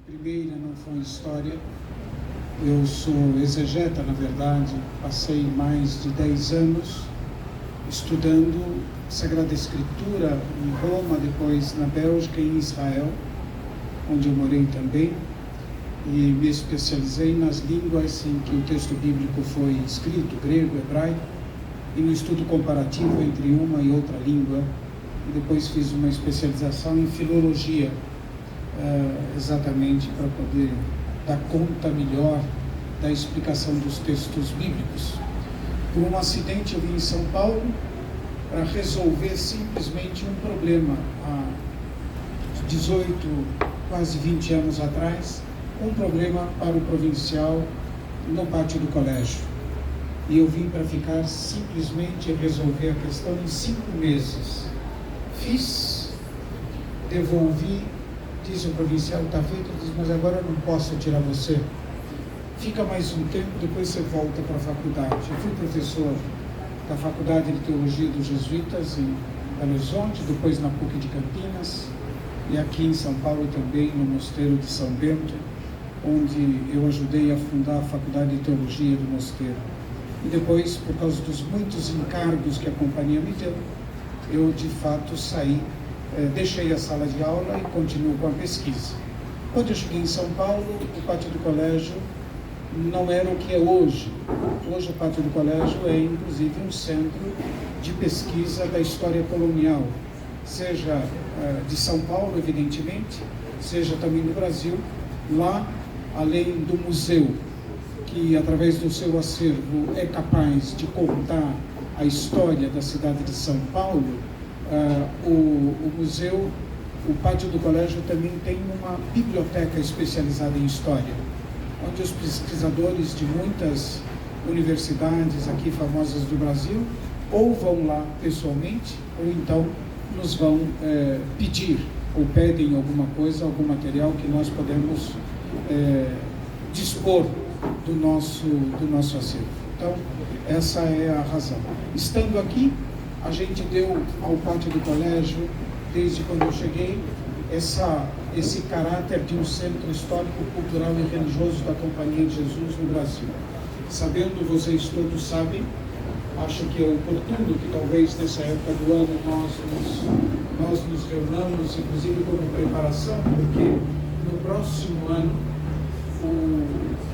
primeira não foi história. Eu sou exegeta, na verdade. Passei mais de 10 anos estudando Sagrada Escritura em Roma, depois na Bélgica e em Israel, onde eu morei também, e me especializei nas línguas em que o texto bíblico foi escrito, grego, hebraico, e no estudo comparativo entre uma e outra língua, e depois fiz uma especialização em filologia, exatamente para poder dar conta melhor da explicação dos textos bíblicos. Por um acidente eu vim em São Paulo para resolver simplesmente um problema há 18, quase 20 anos atrás, um problema para o provincial no pátio do colégio. E eu vim para ficar simplesmente resolver a questão em 5 meses. Fiz, devolvi, diz o provincial, está feito, diz, mas agora eu não posso tirar você. Fica mais um tempo, depois você volta para a faculdade. Eu fui professor da Faculdade de Teologia dos Jesuítas em Belo Horizonte, depois na PUC de Campinas, e aqui em São Paulo também, no Mosteiro de São Bento, onde eu ajudei a fundar a Faculdade de Teologia do Mosteiro. E depois, por causa dos muitos encargos que a companhia me deu, eu de fato saí, deixei a sala de aula e continuo com a pesquisa. Quando eu cheguei em São Paulo, o pátio do colégio não era o que é hoje. Hoje o pátio do colégio é inclusive um centro de pesquisa da história colonial, seja de São Paulo, evidentemente, seja também do Brasil. Lá, além do museu, que através do seu acervo é capaz de contar a história da cidade de São Paulo, o museu, o pátio do colégio também tem uma biblioteca especializada em história, onde os pesquisadores de muitas universidades aqui famosas do Brasil ou vão lá pessoalmente, ou então nos vão pedir, ou pedem alguma coisa, algum material que nós podemos dispor do nosso acervo. Então, essa é a razão. Estando aqui, a gente deu ao pátio do colégio, desde quando eu cheguei, esse caráter de um centro histórico, cultural e religioso da Companhia de Jesus no Brasil. Sabendo, vocês todos sabem, acho que é oportuno que talvez nessa época do ano nós nos reunamos, inclusive como preparação, porque no próximo ano,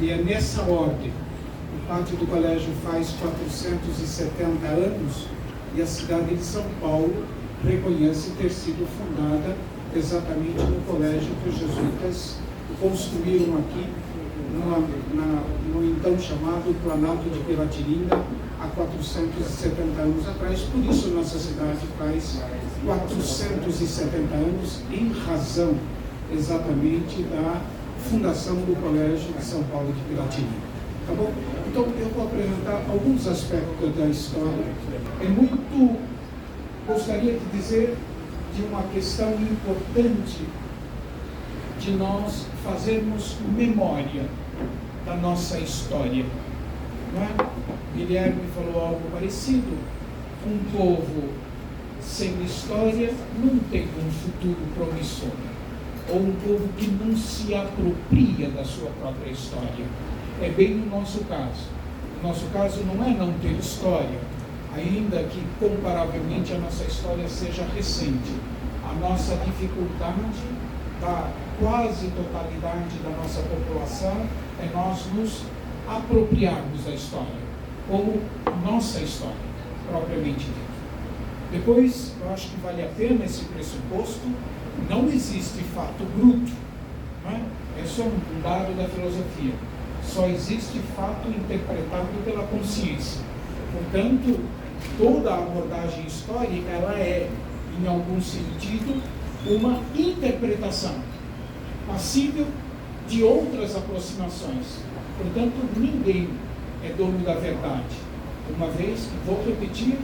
e é nessa ordem, o pátio do colégio faz 470 anos e a cidade de São Paulo reconhece ter sido fundada exatamente no colégio que os jesuítas construíram aqui no então chamado Planalto de Piratininga há 470 anos atrás. Por isso nossa cidade faz 470 anos em razão exatamente da fundação do colégio de São Paulo de Piratininga. Tá bom? Então eu vou apresentar alguns aspectos da história. Gostaria de dizer de uma questão importante de nós fazermos memória da nossa história. Não é? Guilherme falou algo parecido. Um povo sem história não tem um futuro promissor. Ou um povo que não se apropria da sua própria história. É bem o nosso caso. O nosso caso não é não ter história, ainda que comparavelmente a nossa história seja recente. A nossa dificuldade da quase totalidade da nossa população é nós nos apropriarmos da história, ou nossa história, propriamente dita. Depois, eu acho que vale a pena esse pressuposto. Não existe fato bruto, não é? É só um dado da filosofia. Só existe fato interpretado pela consciência. Portanto, toda a abordagem histórica, ela é, em algum sentido, uma interpretação passível de outras aproximações. Portanto, ninguém é dono da verdade. Uma vez que, vou repetir,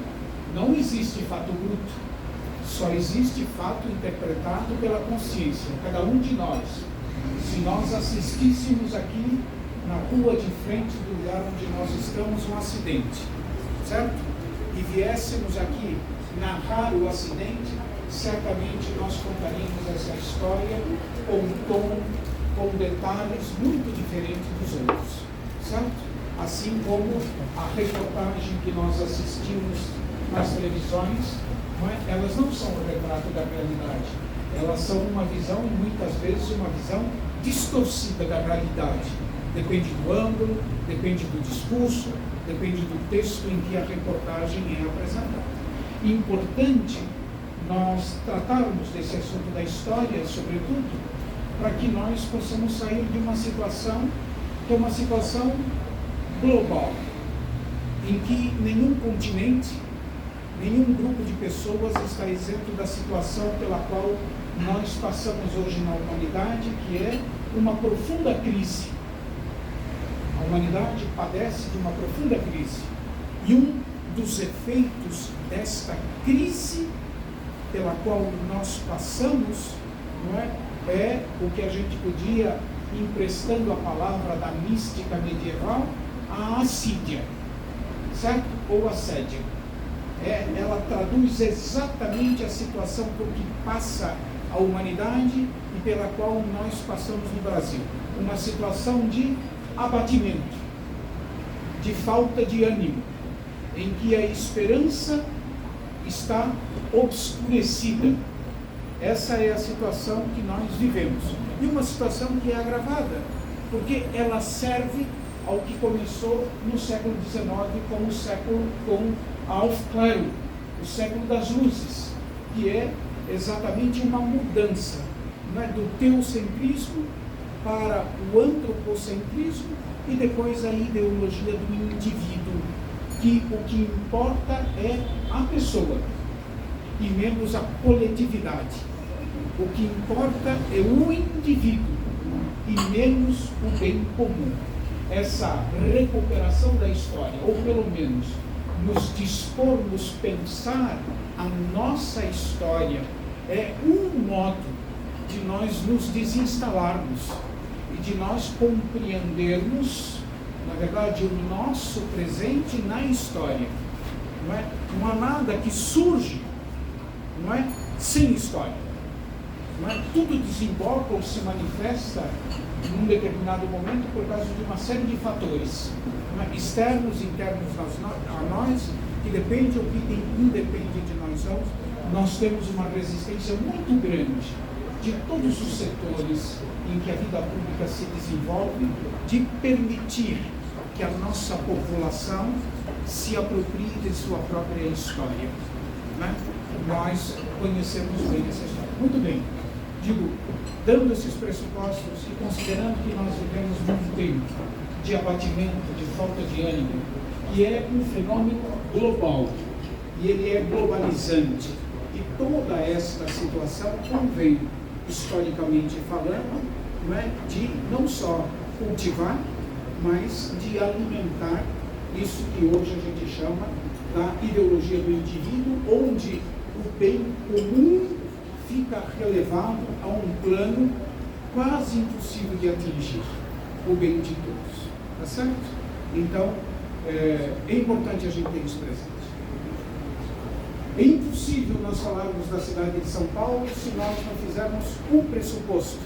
não existe fato bruto. Só existe fato interpretado pela consciência. Cada um de nós, se nós assistíssemos aqui na rua de frente do lugar onde nós estamos um acidente, certo? E viéssemos aqui narrar o acidente, certamente nós contaríamos essa história com um tom, com detalhes muito diferentes dos outros, certo? Assim como a reportagem que nós assistimos nas televisões, elas não são o retrato da realidade, elas são uma visão, e muitas vezes uma visão distorcida da realidade. Depende do ângulo, depende do discurso, depende do texto em que a reportagem é apresentada. E importante nós tratarmos desse assunto da história, sobretudo, para que nós possamos sair de uma situação que é uma situação global, em que nenhum continente, nenhum grupo de pessoas está isento da situação pela qual nós passamos hoje na humanidade, que é uma profunda crise. A humanidade padece de uma profunda crise. E um dos efeitos desta crise pela qual nós passamos, é o que a gente podia, emprestando a palavra da mística medieval, a assídia, certo? Ou assédio. Ela traduz exatamente a situação por que passa a humanidade e pela qual nós passamos no Brasil. Uma situação de abatimento, de falta de ânimo, em que a esperança está obscurecida. Essa é a situação que nós vivemos. E uma situação que é agravada, porque ela serve ao que começou no século XIX com a Aufklärung, o século das luzes, que é exatamente uma mudança, do teocentrismo para o antropocentrismo e depois a ideologia do indivíduo, que o que importa é a pessoa e menos a coletividade. O que importa é o indivíduo e menos o bem comum. Essa recuperação da história, ou pelo menos nos dispormos pensar a nossa história, é um modo de nós nos desinstalarmos e de nós compreendermos, na verdade, o nosso presente na história. Não há nada que surge, sem história. Tudo desemboca ou se manifesta num determinado momento por causa de uma série de fatores, externos, internos a nós, que depende ou que independe de nós temos uma resistência muito grande de todos os setores em que a vida pública se desenvolve, de permitir que a nossa população se aproprie de sua própria história. Nós conhecemos bem essa história. Muito bem. Dando esses pressupostos e considerando que nós vivemos num tempo de abatimento, de falta de ânimo, que é um fenômeno global, e ele é globalizante, e toda esta situação convém, historicamente falando, de não só cultivar, mas de alimentar isso que hoje a gente chama da ideologia do indivíduo, onde o bem comum fica relevado a um plano quase impossível de atingir, o bem de todos. Tá certo? Então, é importante a gente ter isso presente. É impossível nós falarmos da cidade de São Paulo se nós não fizermos um pressuposto,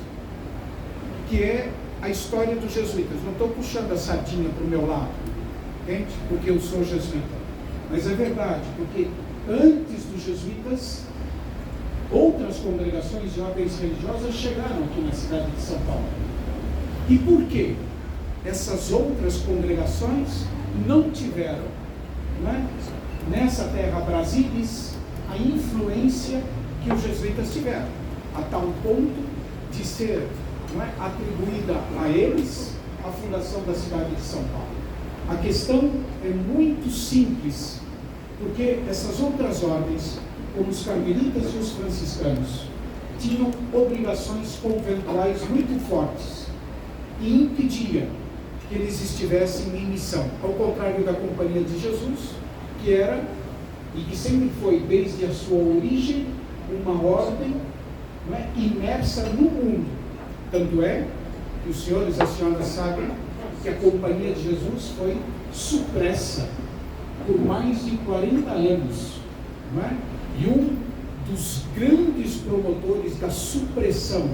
que é a história dos jesuítas. Não estou puxando a sardinha para o meu lado, entende? Porque eu sou jesuíta. Mas é verdade, porque antes dos jesuítas, outras congregações de ordens religiosas chegaram aqui na cidade de São Paulo. E por quê? Essas outras congregações não tiveram, nessa terra brasilis, a influência que os jesuítas tiveram, a tal ponto de ser atribuída a eles a fundação da cidade de São Paulo. A questão é muito simples, porque essas outras ordens, como os carmelitas e os franciscanos, tinham obrigações conventuais muito fortes e impedia que eles estivessem em missão, ao contrário da Companhia de Jesus, que era, e que sempre foi, desde a sua origem, uma ordem imersa no mundo. Tanto é que os senhores e as senhoras sabem que a Companhia de Jesus foi supressa por mais de 40 anos. E um dos grandes promotores da supressão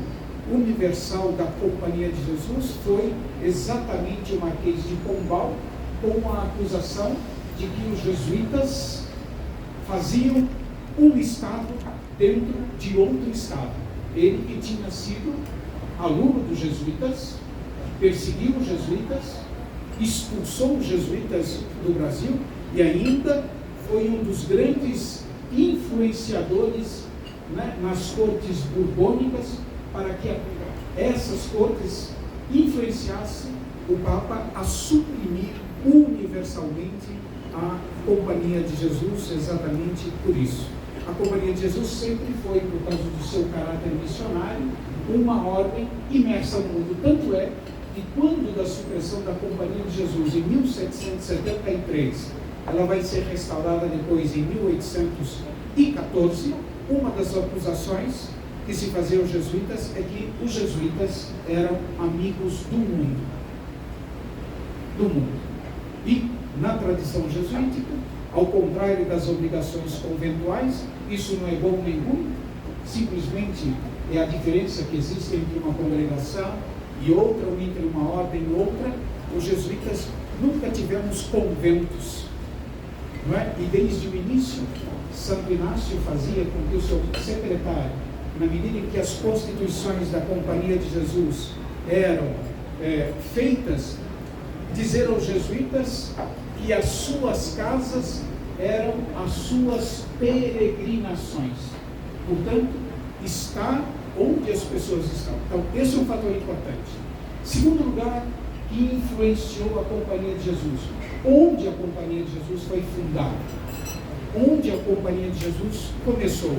universal da Companhia de Jesus foi exatamente o Marquês de Pombal, com a acusação de que os jesuítas faziam um Estado dentro de outro Estado. Ele que tinha sido aluno dos jesuítas, perseguiu os jesuítas, expulsou os jesuítas do Brasil e ainda foi um dos grandes influenciadores, né, nas cortes borbônicas, para que essas cortes influenciassem o Papa a suprimir universalmente a Companhia de Jesus, exatamente por isso. A Companhia de Jesus sempre foi, por causa do seu caráter missionário, uma ordem imersa no mundo. Tanto é que quando da supressão da Companhia de Jesus em 1773, ela vai ser restaurada depois em 1814, uma das acusações que se fazia aos jesuítas é que os jesuítas eram amigos do mundo. E na tradição jesuítica, ao contrário das obrigações conventuais, isso não é bom nem ruim, simplesmente é a diferença que existe entre uma congregação e outra, ou entre uma ordem e outra. Os jesuítas nunca tivemos conventos, não é? E desde o início, Santo Inácio fazia com que o seu secretário, na medida em que as constituições da Companhia de Jesus eram feitas, dizer aos jesuítas que as suas casas eram as suas peregrinações. Portanto, estar onde as pessoas estão. Então, esse é um fator importante. Segundo lugar, que influenciou a Companhia de Jesus. Onde a Companhia de Jesus foi fundada? Onde a Companhia de Jesus começou?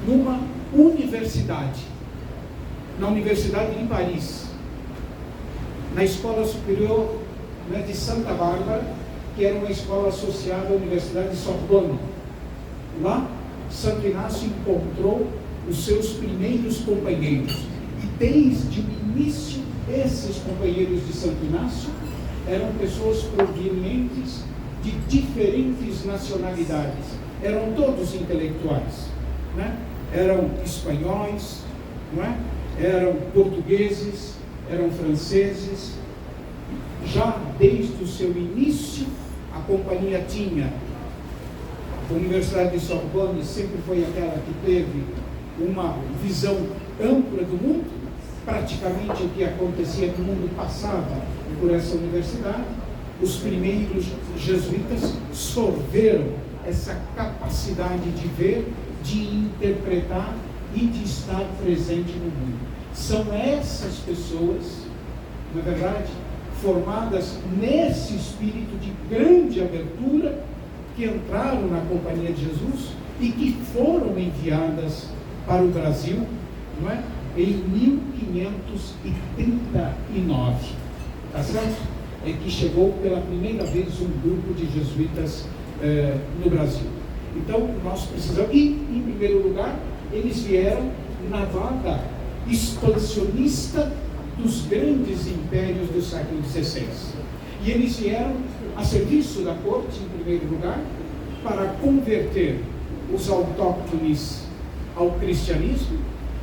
Numa universidade. Na Universidade de Paris. Na Escola Superior, né, de Santa Bárbara, que era uma escola associada à Universidade de Sorbonne. Lá, Santo Inácio encontrou os seus primeiros companheiros. E desde o início, esses companheiros de Santo Inácio eram pessoas provenientes de diferentes nacionalidades. Eram todos intelectuais, né? Eram espanhóis, não é? Eram portugueses, eram franceses. Já desde o seu início, a companhia tinha, a Universidade de Sorbonne sempre foi aquela que teve uma visão ampla do mundo. Praticamente o que acontecia no mundo passava por essa universidade. Os primeiros jesuítas sorveram essa capacidade de ver, de interpretar e de estar presente no mundo. São essas pessoas, na verdade, formadas nesse espírito de grande abertura, que entraram na Companhia de Jesus e que foram enviadas para o Brasil, não é? Em 1539, tá certo? É que chegou pela primeira vez um grupo de jesuítas no Brasil. Então, nós precisamos, e em primeiro lugar, eles vieram na vaga expansionista dos grandes impérios do século XVI. E eles vieram a serviço da corte, em primeiro lugar, para converter os autóctones ao cristianismo,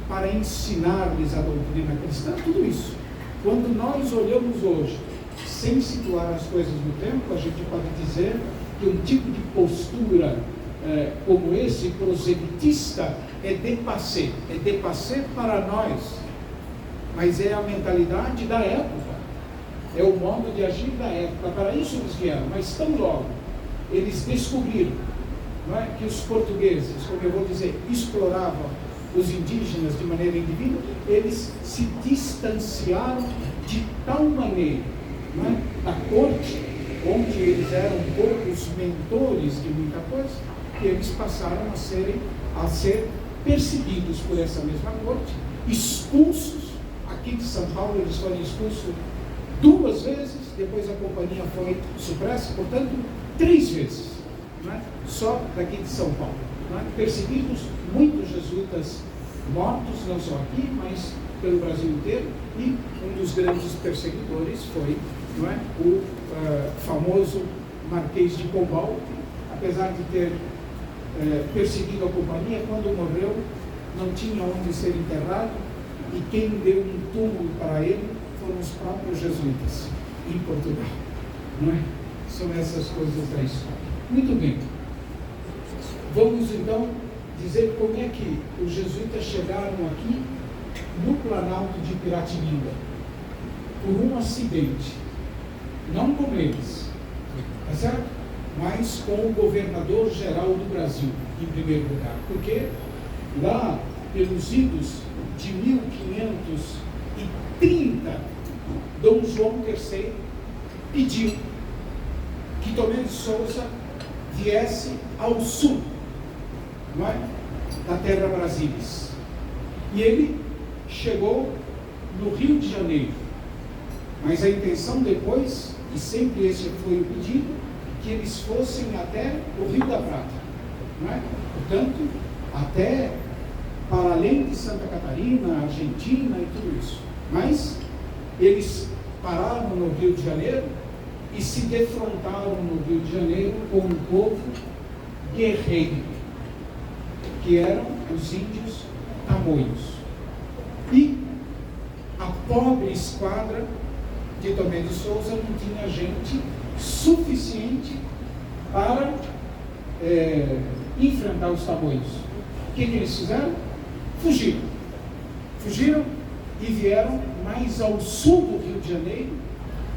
para ensinar-lhes a doutrina cristã, tudo isso. Quando nós olhamos hoje, sem situar as coisas no tempo, a gente pode dizer que um tipo de postura como esse, proselitista, é dépassé para nós, mas é a mentalidade da época, é o modo de agir da época. Para isso eles vieram, mas tão logo eles descobriram, não é, que os portugueses, como eu vou dizer, exploravam os indígenas de maneira indevida, eles se distanciaram de tal maneira, não é, da corte, onde eles eram um pouco os mentores de muita coisa, que eles passaram a ser perseguidos por essa mesma corte, expulsos. Aqui de São Paulo eles foram expulsos 2 vezes, depois a companhia foi supressa, portanto 3 vezes, não é? Só daqui de São Paulo, não é? Perseguidos, muitos jesuítas mortos, não só aqui, mas pelo Brasil inteiro, e um dos grandes perseguidores foi, não é, o famoso Marquês de Pombal. Apesar de ter perseguido a companhia, quando morreu não tinha onde ser enterrado, e quem deu um túmulo para ele foram os próprios jesuítas em Portugal, não é? São essas coisas da história. Muito bem, vamos então dizer como é que os jesuítas chegaram aqui no Planalto de Piratininga, por um acidente, não com eles, tá certo? Mas com o governador-geral do Brasil, em primeiro lugar, porque lá pelos idos de 1530, Dom João III pediu que Tomé de Souza viesse ao sul, não é? Da terra Brasília. E ele chegou no Rio de Janeiro. Mas a intenção depois, e sempre esse foi o pedido, que eles fossem até o Rio da Prata, não é? Portanto, até para além de Santa Catarina, Argentina e tudo isso. Mas eles pararam no Rio de Janeiro e se defrontaram no Rio de Janeiro com um povo guerreiro, que eram os índios tamoios. E a pobre esquadra de Tomé de Souza não tinha gente suficiente para enfrentar os tamoios. O que eles fizeram? Fugiram e vieram mais ao sul do Rio de Janeiro,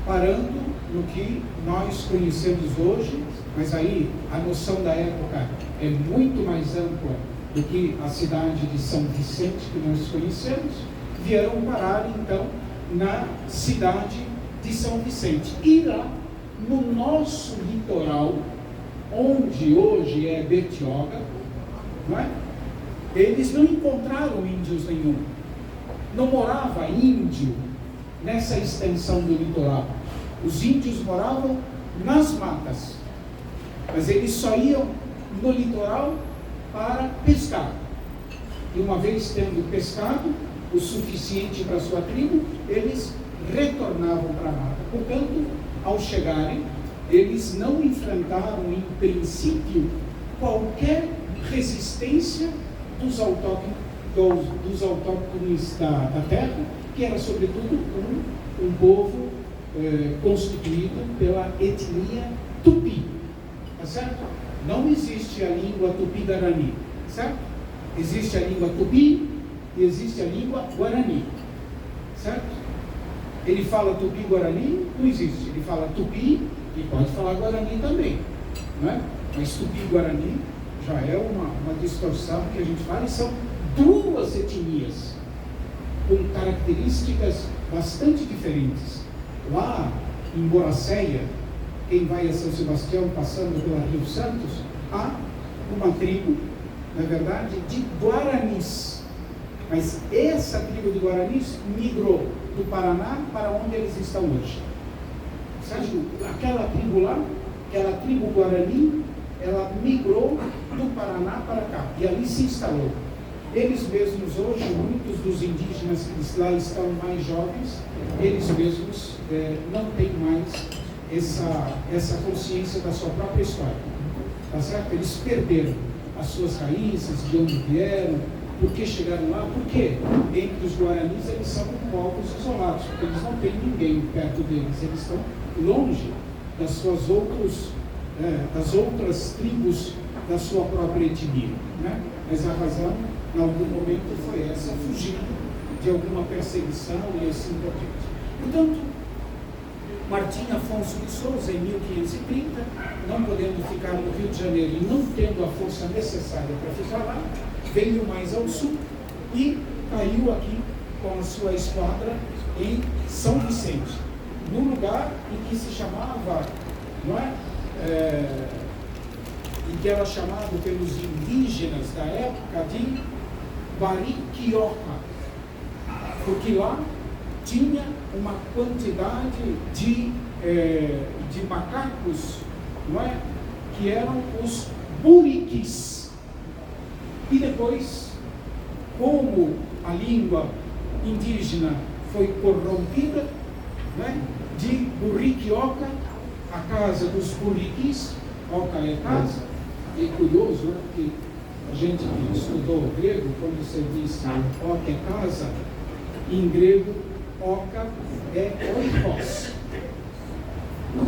parando no que nós conhecemos hoje, mas aí a noção da época é muito mais ampla do que a cidade de São Vicente que nós conhecemos. Vieram parar então na cidade de São Vicente. E lá, no nosso litoral, onde hoje é Bertioga, não é? Eles não encontraram índios nenhum. Não morava índio nessa extensão do litoral. Os índios moravam nas matas, mas eles só iam no litoral para pescar. E uma vez tendo pescado o suficiente para a sua tribo, eles retornavam para a mata. Portanto, ao chegarem, eles não enfrentaram em princípio qualquer resistência dos autóctones da terra, que era sobretudo um povo constituído pela etnia tupi, tá certo? Não existe a língua tupi-guarani, certo? Existe a língua tupi e existe a língua guarani, certo? Ele fala tupi-guarani, não existe. Ele fala tupi e pode falar guarani também, não é? Mas tupi-guarani já é uma distorção que a gente fala, e são duas etnias com características bastante diferentes. Lá em Boracéia, quem vai a São Sebastião passando pela Rio Santos, há uma tribo, na verdade, de guaranis. Mas essa tribo de guaranis migrou do Paraná para onde eles estão hoje. Sabe, aquela tribo lá, aquela tribo guarani, ela migrou do Paraná para cá e ali se instalou. Eles mesmos hoje, muitos dos indígenas que lá estão mais jovens, eles mesmos não têm mais essa consciência da sua própria história, tá certo? Eles perderam as suas raízes, de onde vieram, por que chegaram lá, porque entre os guaranis eles são povos isolados, porque eles não têm ninguém perto deles, eles estão longe das outras tribos da sua própria etnia, né? Mas a razão, em algum momento, foi essa, fugindo de alguma perseguição e assim por diante. Portanto, Martim Afonso de Souza, em 1530, não podendo ficar no Rio de Janeiro e não tendo a força necessária para ficar lá, veio mais ao sul e caiu aqui com a sua esquadra em São Vicente, num lugar em que se chamava, não é? Em que era chamado pelos indígenas da época de Bariquioca, porque lá tinha uma quantidade de macacos, não é? Que eram os buriquis. E depois, como a língua indígena foi corrompida, não é? De Buriquioca, a casa dos buriquis, Oca é casa. E é curioso, né? Porque a gente que estudou grego, quando você diz Oca é casa, Em grego, oca é oikos.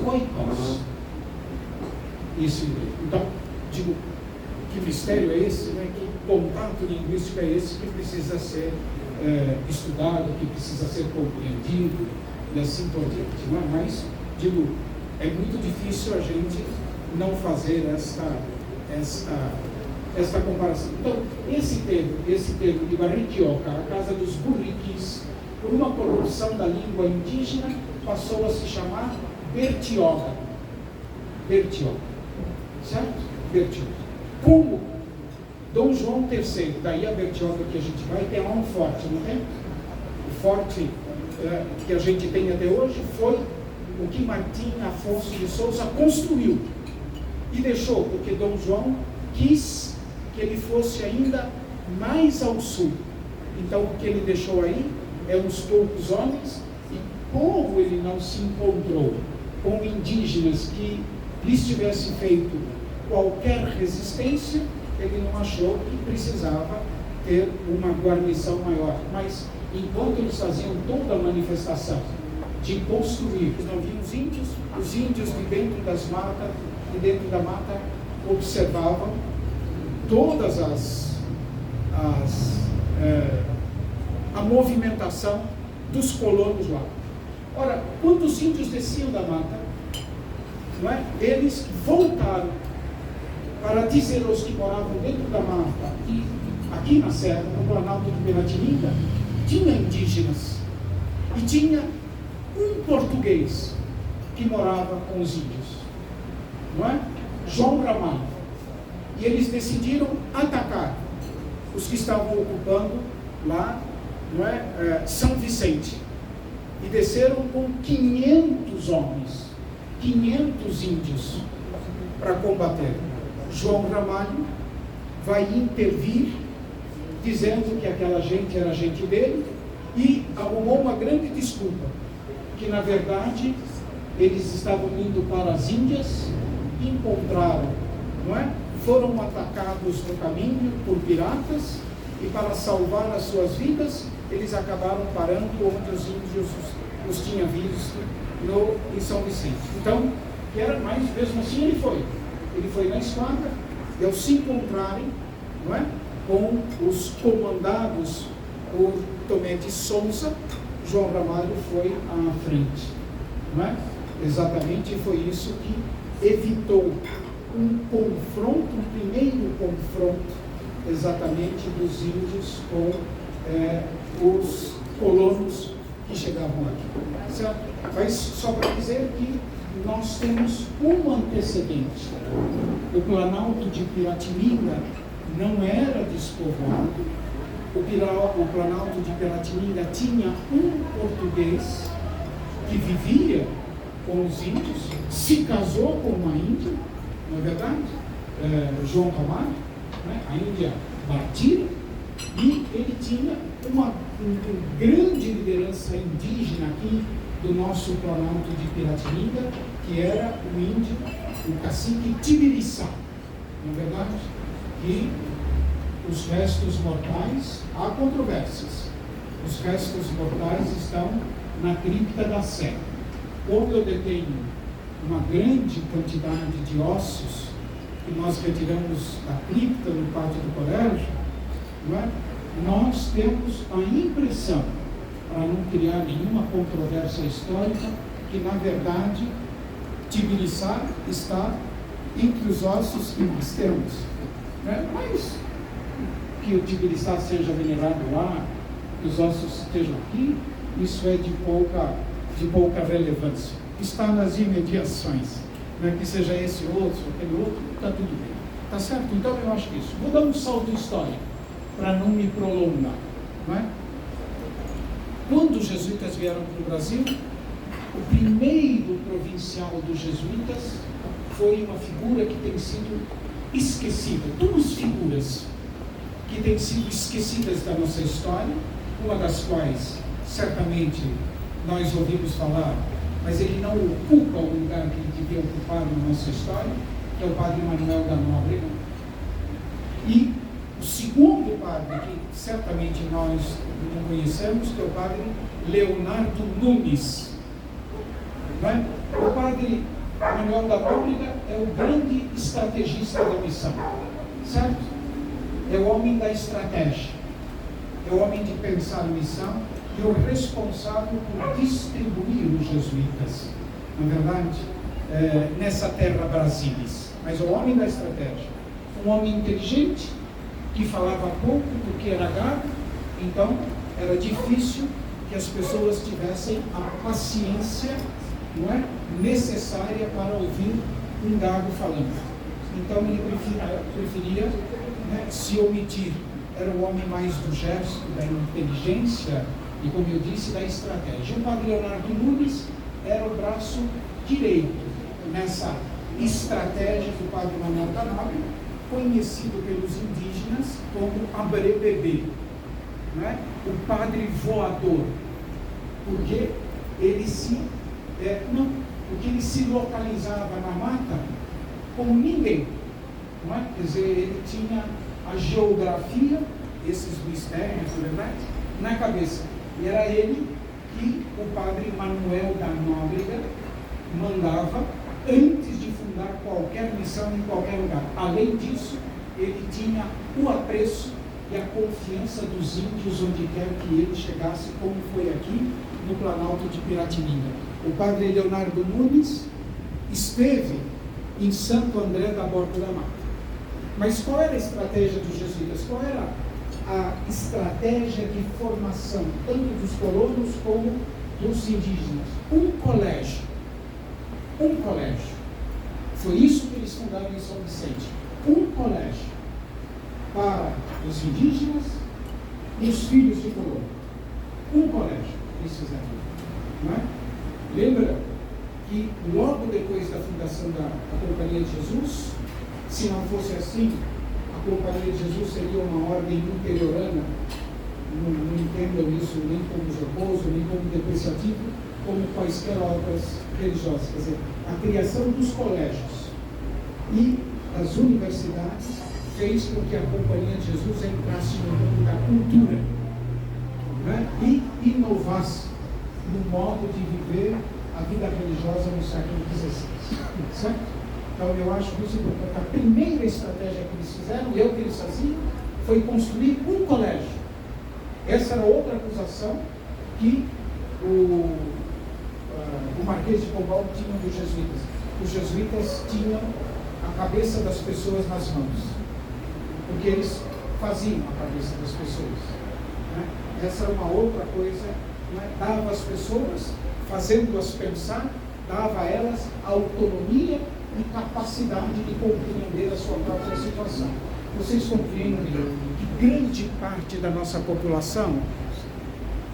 Oikos. Isso em grego. Então, digo, que mistério é esse, né? Que contato linguístico é esse que precisa ser estudado, que precisa ser compreendido e assim por diante. Não é? Mas, digo, é muito difícil a gente não fazer esta comparação. Então, esse termo de Barriquioca, a casa dos burriquis, por uma corrupção da língua indígena, passou a se chamar Bertioga. Bertioga. Certo? Bertioga. Como Dom João III, daí a Bertioga que a gente vai, tem lá um forte, não tem? O forte que a gente tem até hoje foi o que Martim Afonso de Souza construiu e deixou, porque Dom João quis que ele fosse ainda mais ao sul. Então o que ele deixou aí é uns poucos homens, e como ele não se encontrou com indígenas que lhes tivessem feito qualquer resistência, ele não achou que precisava ter uma guarnição maior. Mas enquanto eles faziam toda a manifestação de construir, não vinham os índios de dentro das matas, de dentro da mata, observavam todas a movimentação dos colonos lá. Ora, quando os índios desciam da mata, não é? Eles voltaram para dizer aos que moravam dentro da mata que aqui na Serra, no Planalto de Piratininga, tinha indígenas e tinha um português que morava com os índios, não é? João Ramalho. E eles decidiram atacar os que estavam ocupando lá, não é? São Vicente, e desceram com 500 homens, 500 índios para combater. João Ramalho vai intervir, dizendo que aquela gente era gente dele, e arrumou uma grande desculpa, que na verdade eles estavam indo para as Índias, encontraram, não é? Foram atacados no caminho por piratas, e para salvar as suas vidas, eles acabaram parando onde os índios os tinham visto em São Vicente. Então, mas mesmo assim ele foi na esquadra, e ao se encontrarem, não é? Com os comandados por Tomé de Souza, João Ramalho foi à frente, não é? Exatamente, foi isso que evitou um confronto, um primeiro confronto, exatamente dos índios com os colonos que chegavam aqui, certo? Mas só para dizer que nós temos um antecedente. O Planalto de Piratininga não era despovoado. O Planalto de Piratininga tinha um português que vivia com os índios, se casou com uma índia, não é verdade? João Ramalho, né? A Índia Bartira, e ele tinha uma grande liderança indígena aqui do nosso Planalto de Piratininga, que era o índio, o cacique Tibiriçá, não é verdade? E os restos mortais, há controvérsias, os restos mortais estão na cripta da Sé. Como eu detenho uma grande quantidade de ossos que nós retiramos da cripta no pátio do colégio, não é? Nós temos a impressão, para não criar nenhuma controvérsia histórica, que na verdade Tibiriçá está entre os ossos que nós temos, né? Mas que o Tibiriçá seja venerado lá, que os ossos estejam aqui, isso é de pouca relevância. Está nas imediações, né? Que seja esse outro, aquele outro, está tudo bem. Tá certo? Então eu acho que isso. Vou dar um salto histórico, para não me prolongar, não é? Quando os jesuítas vieram para o Brasil, o primeiro provincial dos jesuítas foi uma figura que tem sido esquecida. Duas figuras que têm sido esquecidas da nossa história, uma das quais certamente nós ouvimos falar, mas ele não ocupa o lugar que ele devia ocupar na nossa história, que é o padre Manuel da Nóbrega. E O segundo padre, que certamente nós não conhecemos, que é o padre Leonardo Nunes. Não é? O padre Manuel da Nóbrega é o grande estrategista da missão, certo? É o homem da estratégia, é o homem de pensar a missão e o responsável por distribuir os jesuítas, na verdade, nessa terra brasilis. Mas o homem da estratégia, um homem inteligente, que falava pouco porque era gago, então era difícil que as pessoas tivessem a paciência, não é, necessária para ouvir um gago falando. Então ele preferia, né, se omitir. Era o homem mais do gesto, da inteligência e, como eu disse, da estratégia. O padre Leonardo Nunes era o braço direito nessa estratégia do padre Manuel da Nóbrega, conhecido pelos indígenas como Abrebebê, né? O padre voador, porque ele se localizava na mata como ninguém, não é? Quer dizer, ele tinha a geografia, esses mistérios, na verdade, na cabeça. E era ele que o padre Manuel da Nóbrega mandava antes de fundar qualquer missão em qualquer lugar. Além disso, ele tinha o apreço e a confiança dos índios onde quer que ele chegasse, como foi aqui no Planalto de Piratininga. O padre Leonardo Nunes esteve em Santo André da Borda da Mata. Mas qual era a estratégia dos jesuítas? Qual era a estratégia de formação, tanto dos colonos como dos indígenas? Um colégio. Foi isso que eles fundaram em São Vicente. Um colégio para os indígenas e os filhos de colono. Um colégio, eles fizeram. Não é? Lembra que logo depois da fundação da Companhia de Jesus, se não fosse assim, a Companhia de Jesus seria uma ordem interiorana. Não entendam isso nem como jocoso, nem como depreciativo, como quaisquer obras religiosas. Quer dizer, a criação dos colégios e das universidades fez com que a Companhia de Jesus entrasse no mundo da cultura, né? E inovasse no modo de viver a vida religiosa no século XVI. Certo? Então eu acho isso importante. A primeira estratégia que eles fizeram, e é o que eles faziam, foi construir um colégio. Essa era outra acusação que o Marquês de Pombal tinha dos jesuítas. Os jesuítas tinham a cabeça das pessoas nas mãos, porque eles faziam a cabeça das pessoas, né? Essa era uma outra coisa, né? Dava às pessoas, fazendo-as pensar, dava a elas autonomia e capacidade de compreender a sua própria situação. Vocês compreendem que grande parte da nossa população,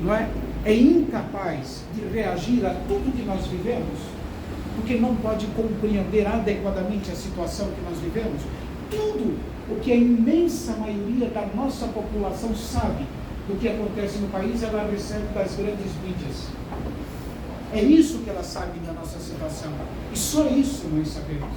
não é incapaz de reagir a tudo que nós vivemos, porque não pode compreender adequadamente a situação que nós vivemos? Tudo o que a imensa maioria da nossa população sabe do que acontece no país, ela recebe das grandes mídias. É isso que ela sabe da nossa situação. E só isso nós sabemos.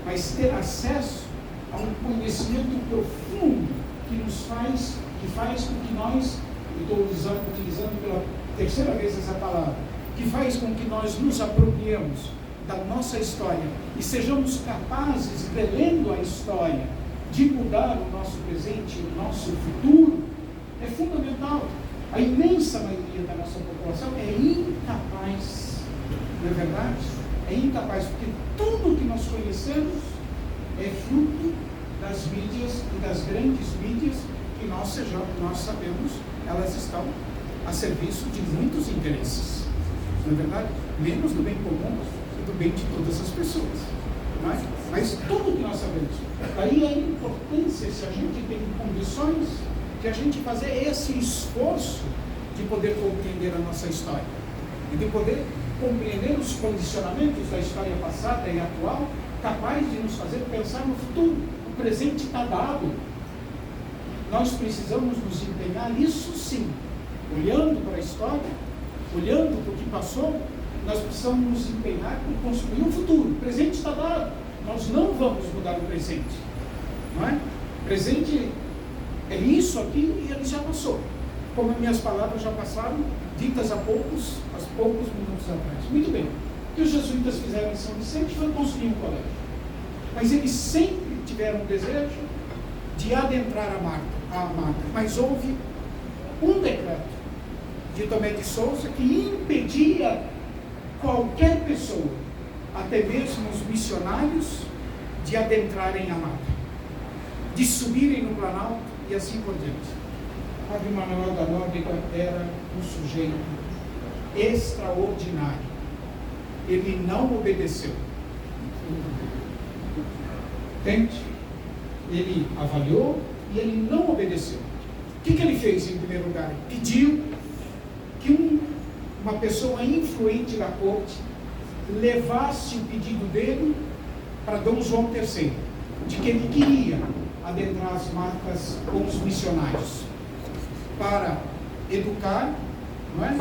Mas ter acesso a um conhecimento profundo que faz com que nós, estou utilizando pela terceira vez essa palavra, que faz com que nós nos apropriemos da nossa história e sejamos capazes, relendo a história, de mudar o nosso presente, o nosso futuro, é fundamental. A imensa maioria da nossa população é incapaz, não é verdade? É incapaz, porque tudo que nós conhecemos é fruto das mídias e das grandes mídias que nós sabemos, elas estão a serviço de muitos interesses, não é verdade? Menos do bem comum e do bem de todas as pessoas. Mas tudo que nós sabemos. Daí a importância, se a gente tem condições, de a gente fazer esse esforço de poder compreender a nossa história e de poder compreender os condicionamentos da história passada e atual, capaz de nos fazer pensar no futuro. O presente está dado. Nós precisamos nos empenhar, isso sim, olhando para a história, olhando para o que passou, nós precisamos nos empenhar por construir um futuro. O presente está dado. Nós não vamos mudar o presente. Não é? O presente É isso, aquilo, e ele já passou. Como as minhas palavras já passaram, ditas há poucos minutos atrás. Muito bem. O que os jesuítas fizeram em São Vicente foi construir um colégio. Mas eles sempre tiveram o desejo de adentrar a mata. Mas houve um decreto de Tomé de Souza que impedia qualquer pessoa, até mesmo os missionários, de adentrarem a mata, de subirem no Planalto e assim por diante. Padre Manuel da Nóbrega era um sujeito extraordinário. Ele não obedeceu. Entende? Ele avaliou e ele não obedeceu. O que ele fez em primeiro lugar? Pediu que uma pessoa influente da corte levasse o pedido dele para Dom João III, de que ele queria adentrar as matas com os missionários, para educar, não é,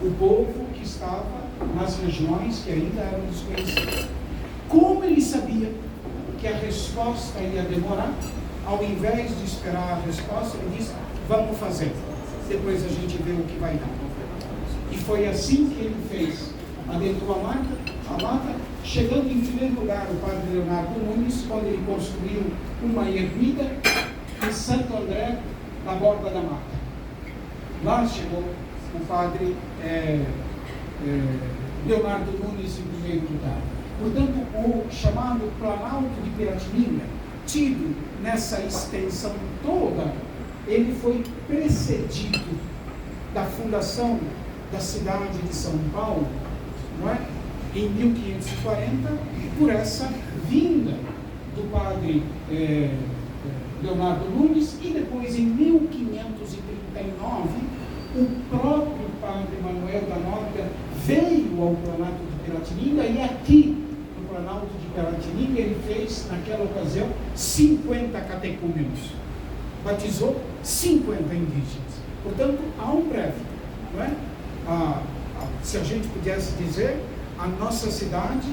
o povo que estava nas regiões que ainda eram desconhecidas. Como ele sabia que a resposta ia demorar, ao invés de esperar a resposta, ele disse: vamos fazer, depois a gente vê o que vai dar. E foi assim que ele fez. Adentrou a mata, chegando em primeiro lugar o padre Leonardo Nunes, quando ele construiu uma ermida em Santo André, na borda da mata. Lá chegou o padre Leonardo Nunes em primeiro lugar. Portanto, o chamado Planalto de Piratininga, tido nessa extensão toda, ele foi precedido da fundação da cidade de São Paulo, não é? Em 1540, por essa vinda do padre Leonardo Nunes, e depois em 1539, o próprio padre Manuel da Nóbrega veio ao Planalto de Piratininga, e aqui no Planalto de Piratininga ele fez, naquela ocasião, 50 catecúmenos, batizou 50 indígenas. Portanto, há um breve, não é? Se a gente pudesse dizer, a nossa cidade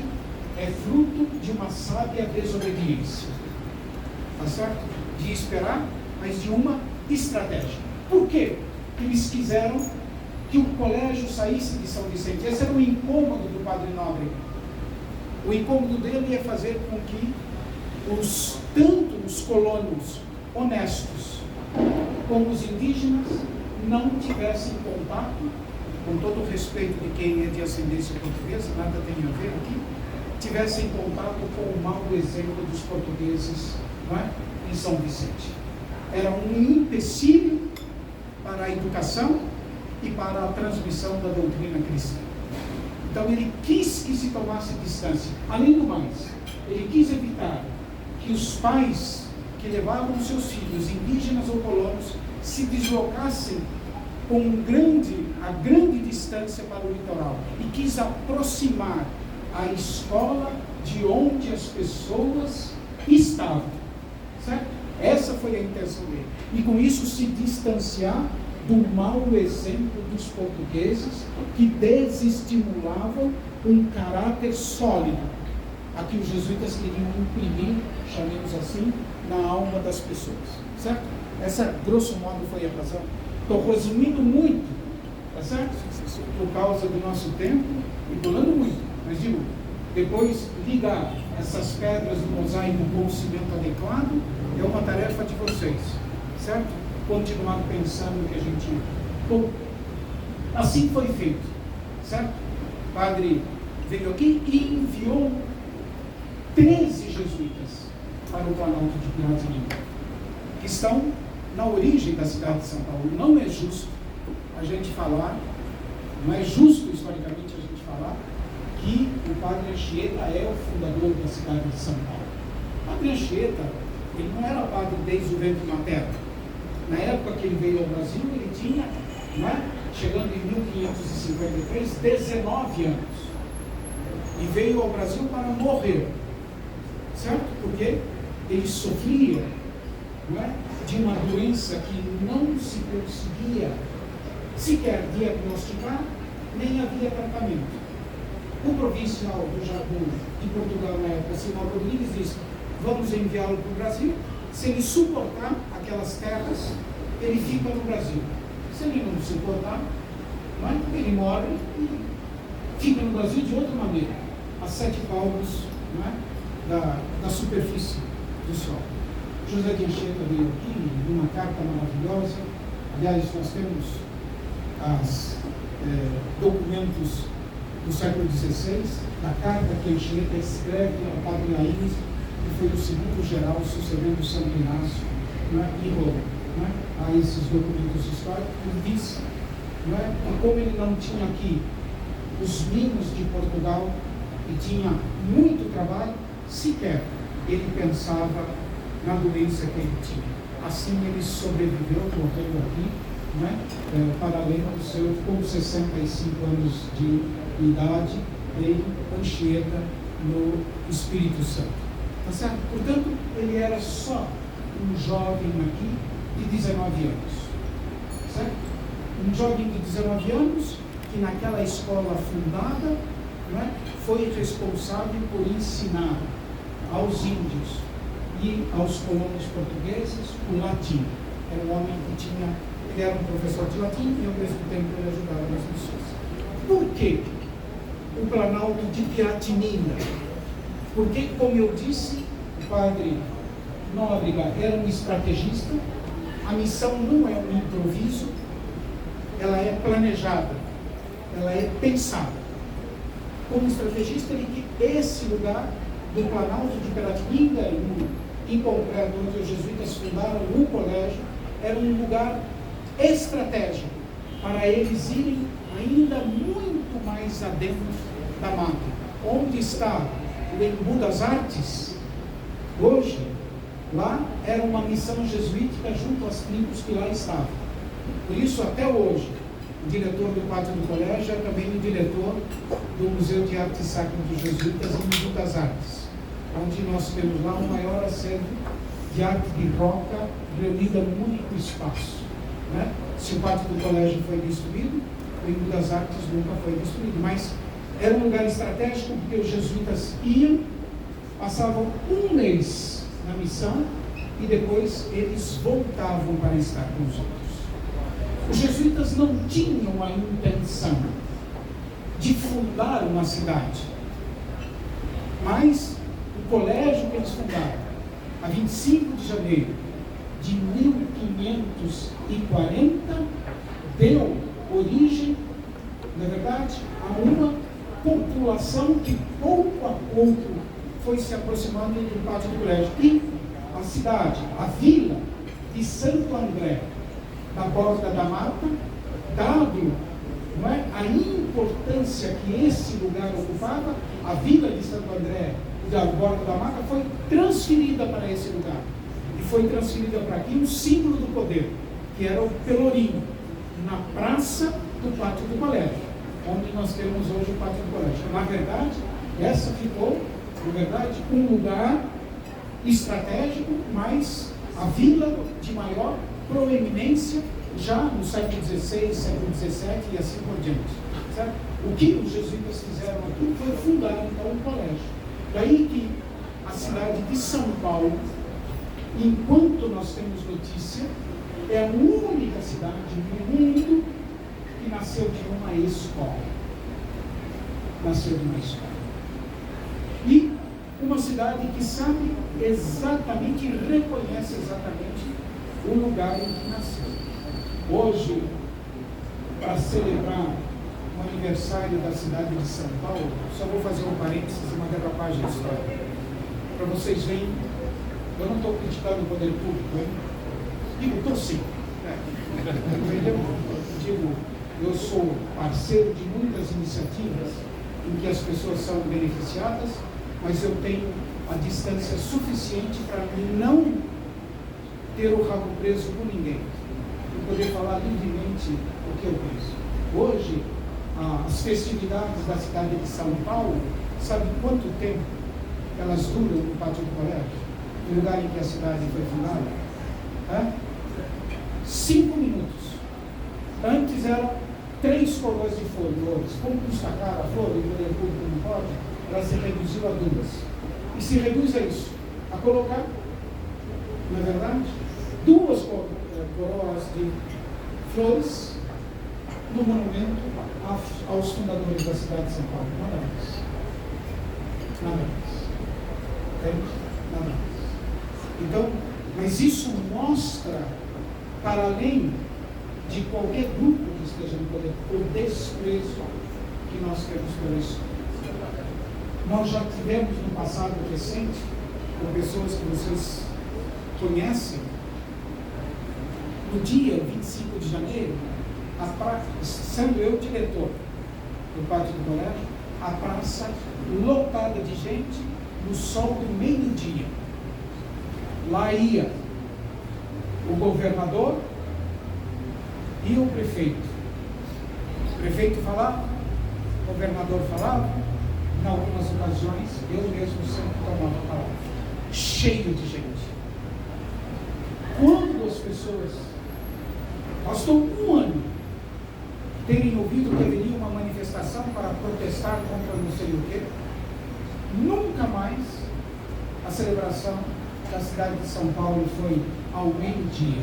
é fruto de uma sábia desobediência, tá certo? De esperar, mas de uma estratégia. Por quê? Eles quiseram que o colégio saísse de São Vicente. Esse era o incômodo do padre Nóbrega. O incômodo dele é fazer com que tanto os colonos honestos como os indígenas não tivessem contato, com todo o respeito de quem é de ascendência portuguesa, nada tem a ver aqui, tivessem contato com o mau exemplo dos portugueses, não é? Em São Vicente. Era um empecilho para a educação e para a transmissão da doutrina cristã. Então ele quis que se tomasse distância. Além do mais, ele quis evitar que os pais que levavam seus filhos, indígenas ou colonos, se deslocassem com a grande distância para o litoral, e quis aproximar a escola de onde as pessoas estavam, certo? Essa foi a intenção dele, e com isso se distanciar do mau exemplo dos portugueses, que desestimulavam um caráter sólido, a que os jesuítas queriam imprimir, chamemos assim, na alma das pessoas, certo? Essa, grosso modo, foi a razão. Estou resumindo muito, tá certo? Por causa do nosso tempo, e pulando muito, mas digo, depois ligar essas pedras do mosaico com o cimento adequado é uma tarefa de vocês, certo? Continuar pensando que a gente... Bom, assim foi feito, certo? O padre veio aqui e enviou 13 jesuítas para o Planalto de Piratininga, que estão na origem da cidade de São Paulo. Não é justo a gente falar, não é justo historicamente a gente falar que o padre Anchieta é o fundador da cidade de São Paulo. O padre Anchieta, ele não era padre desde o ventre materno. Na época que ele veio ao Brasil, ele tinha, não é, chegando em 1553, 19 anos. E veio ao Brasil para morrer, certo? Porque ele sofria, não é, de uma doença que não se conseguia sequer diagnosticar, nem havia tratamento. O provincial de Portugal na época, Simão Rodrigues, disse: vamos enviá-lo para o Brasil, Se ele suportar aquelas terras, ele fica no Brasil. Se ele não suportar, não é? Ele morre e fica no Brasil de outra maneira, a 7 palmos, não é? da superfície do Sol. José de Anchieta veio aqui, numa carta maravilhosa. Aliás, nós temos documentos do século XVI, da carta que Anchieta escreve ao Padre Laínez, que foi o segundo geral sucedendo São Inácio, não é? Em Roma. Não é? Há esses documentos históricos. Ele disse, não é? Que como ele não tinha aqui os mimos de Portugal e tinha muito trabalho, sequer ele pensava na doença que ele tinha. Assim ele sobreviveu, morreu aqui, não é? Para além do seu, com 65 anos de idade, em Anchieta, no Espírito Santo. Tá certo? Portanto, ele era só um jovem aqui de 19 anos. Certo? Um jovem de 19 anos que naquela escola fundada, não é? Foi responsável por ensinar aos índios e aos colonos portugueses o latim. Era um homem que ele era um professor de latim e ao mesmo tempo ele ajudava nas missões. Por quê o Planalto de Piratininga? Porque, como eu disse, o padre Nóbrega era um estrategista. A missão não é um improviso, ela é planejada, ela é pensada. Como estrategista, ele que esse lugar do Planalto de Piratininga, em concreto, onde os jesuítas fundaram o colégio, era um lugar estratégico para eles irem ainda muito mais adentro da mata. Onde está o Embu das Artes, hoje, lá era uma missão jesuítica junto às tribos que lá estavam. Por isso, até hoje, o diretor do pátio do colégio é também o diretor do Museu de Arte Sacra dos Jesuítas em Embu das Artes, onde nós temos lá o maior acervo de arte de roca reunida num único espaço. Né? Se o pátio do colégio foi destruído, o Embu das Artes nunca foi destruído, mas era um lugar estratégico porque os jesuítas iam, passavam um mês na missão e depois eles voltavam para estar com os outros. Os jesuítas não tinham a intenção de fundar uma cidade, mas o colégio que eles fundaram, a 25 de janeiro de 1540, deu origem, na verdade, a uma população que pouco a pouco foi se aproximando do pátio do colégio. E a cidade, a vila de Santo André, na borda da mata, dado, não é, a importância que esse lugar ocupava, a vila de Santo André, da borda da mata, foi transferida para esse lugar. E foi transferida para aqui um símbolo do poder, que era o Pelourinho, na praça do pátio do colégio, onde nós temos hoje o pátio do colégio. Na verdade, essa ficou, na verdade, um lugar estratégico, mas a vila de maior proeminência já no século XVI, século XVII e assim por diante. Certo? O que os jesuítas fizeram aqui foi fundar então um colégio. Daí que a cidade de São Paulo, enquanto nós temos notícia, é a única cidade no mundo que nasceu de uma escola. Nasceu de uma escola. E uma cidade que sabe exatamente, reconhece exatamente o lugar em que nasceu. Hoje, para celebrar o aniversário da cidade de São Paulo, só vou fazer um parênteses e uma derrapagem histórica. Para vocês verem, eu não estou criticando o poder público, hein? Digo, estou sim. Entendeu? Digo, eu sou parceiro de muitas iniciativas em que as pessoas são beneficiadas, mas eu tenho a distância suficiente para não ter o rabo preso por ninguém e poder falar livremente o que eu penso. Hoje, as festividades da cidade de São Paulo, sabe quanto tempo elas duram no pátio do colégio? No lugar em que a cidade foi fundada? 5 minutos. Antes eram 3 coroas de flores. Como custa cara a flor, e o poder público não pode, ela se reduziu a 2. E se reduz a isso, a colocar Não é verdade? 2 coroas de flores no monumento aos fundadores da cidade de São Paulo. Nada mais. Nada mais. Entende? Nada mais. Então, mas isso mostra, para além de qualquer grupo que esteja no poder, o desprezo que nós temos por isso. Nós já tivemos no passado recente, com pessoas que vocês conhecem, no dia 25 de janeiro, sendo eu diretor do pátio do colégio, a praça lotada de gente no sol do meio-dia. Lá ia o governador e o prefeito. O prefeito falava, o governador falava, em algumas ocasiões eu mesmo sempre tomava a palavra. Cheio de gente. Quando as pessoas, bastou um ano, terem ouvido que haveria uma manifestação para protestar contra não sei o quê, nunca mais a celebração da cidade de São Paulo foi ao meio-dia.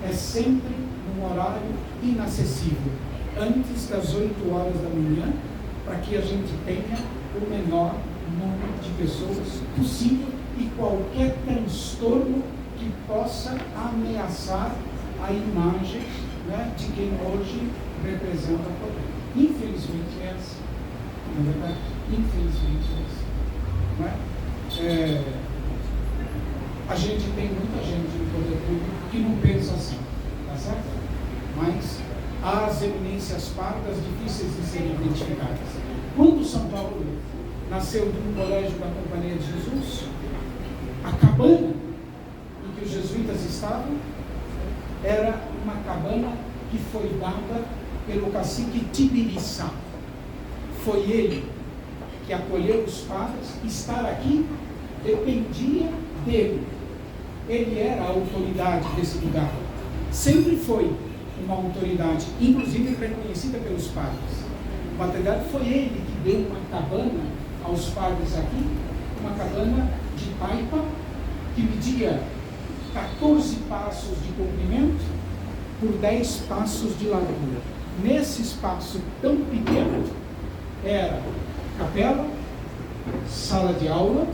É sempre num horário inacessível, antes das 8 horas da manhã, para que a gente tenha o menor número de pessoas possível e qualquer transtorno que possa ameaçar a imagem, né, de quem hoje representa o poder. Infelizmente é assim. Não é verdade? Infelizmente é assim. Não é? A gente tem muita gente no poder público que não pensa assim, tá certo? Mas há as eminências pardas difíceis de serem identificadas. Quando São Paulo nasceu de um colégio da Companhia de Jesus, a cabana em que os jesuítas estavam era uma cabana que foi dada pelo cacique Tibiriçá. Foi ele que acolheu os padres. Estar aqui dependia dele. Ele era a autoridade desse lugar. Sempre foi uma autoridade, inclusive reconhecida pelos padres. Na verdade, foi ele que deu uma cabana aos padres aqui, uma cabana de taipa, que media 14 passos de comprimento por 10 passos de largura. Nesse espaço tão pequeno, era capela, sala de aula,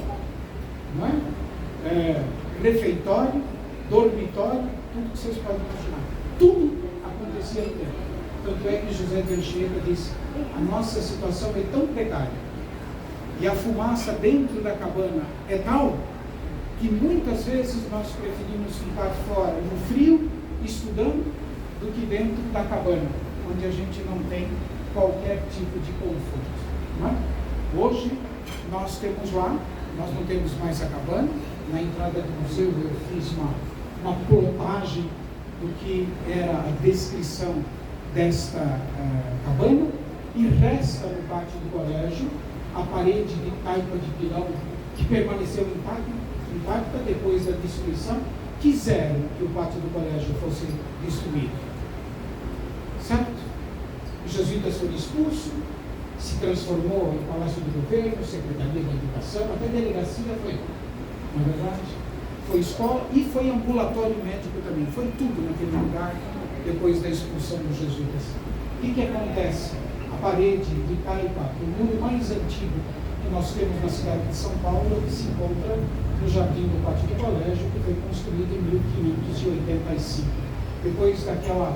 não é? Refeitório, dormitório, tudo que vocês podem imaginar. Tudo acontecia no tempo. Tanto é que José de Anchieta disse: a nossa situação é tão precária e a fumaça dentro da cabana é tal que muitas vezes nós preferimos ficar fora no frio, estudando, do que dentro da cabana, onde a gente não tem qualquer tipo de conforto. Não é? Hoje nós temos lá, nós não temos mais a cabana. Na entrada do museu eu fiz uma plotagem do que era a descrição desta cabana, e resta no pátio do colégio a parede de taipa de pilão que permaneceu intacta depois da destruição. Quiseram que o pátio do colégio fosse destruído, certo? Os jesuítas foram expulsos, se transformou em Palácio do Governo, Secretaria da Educação, até delegacia foi, não é verdade? Foi escola e foi ambulatório médico também, foi tudo naquele lugar depois da expulsão dos jesuítas. O que acontece? A parede de taipa, o muro mais antigo que nós temos na cidade de São Paulo, se encontra no jardim do pátio do colégio, que foi construído em 1585. Depois daquela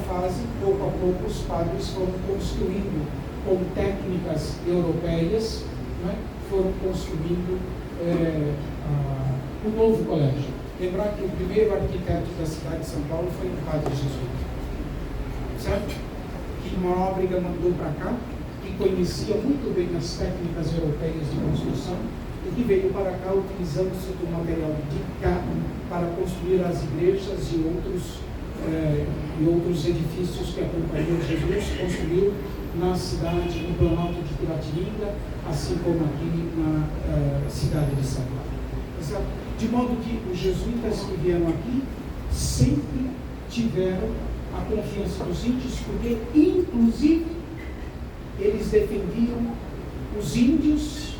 fase, pouco a pouco, os padres foram construindo, com técnicas europeias, né, foram construindo o novo colégio. Lembrar que o primeiro arquiteto da cidade de São Paulo foi um padre jesuíta, certo? Que Nóbrega mandou para cá, que conhecia muito bem as técnicas europeias de construção, e que veio para cá utilizando-se do material de cá para construir as igrejas e outros edifícios que a Companhia de Jesus construiu na cidade, no Planalto de Piratininga, assim como aqui na cidade de São Paulo. De modo que os jesuítas que vieram aqui sempre tiveram a confiança dos índios, porque, inclusive, eles defendiam os índios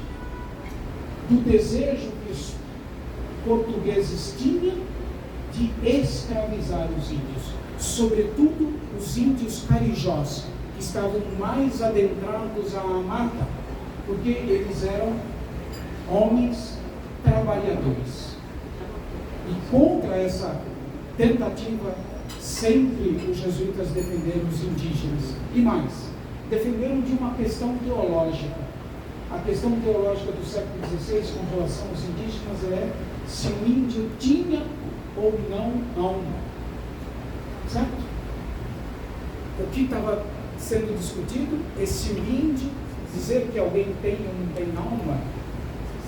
do desejo que portugueses tinham de escravizar os índios, sobretudo os índios carijós, que estavam mais adentrados à mata, porque eles eram homens trabalhadores. E contra essa tentativa, sempre os jesuítas defenderam os indígenas. E mais, defenderam de uma questão teológica. A questão teológica do século XVI com relação aos indígenas é se o índio tinha ou não alma. Certo? O que estava sendo discutido é se o índio dizer que alguém tem ou não tem alma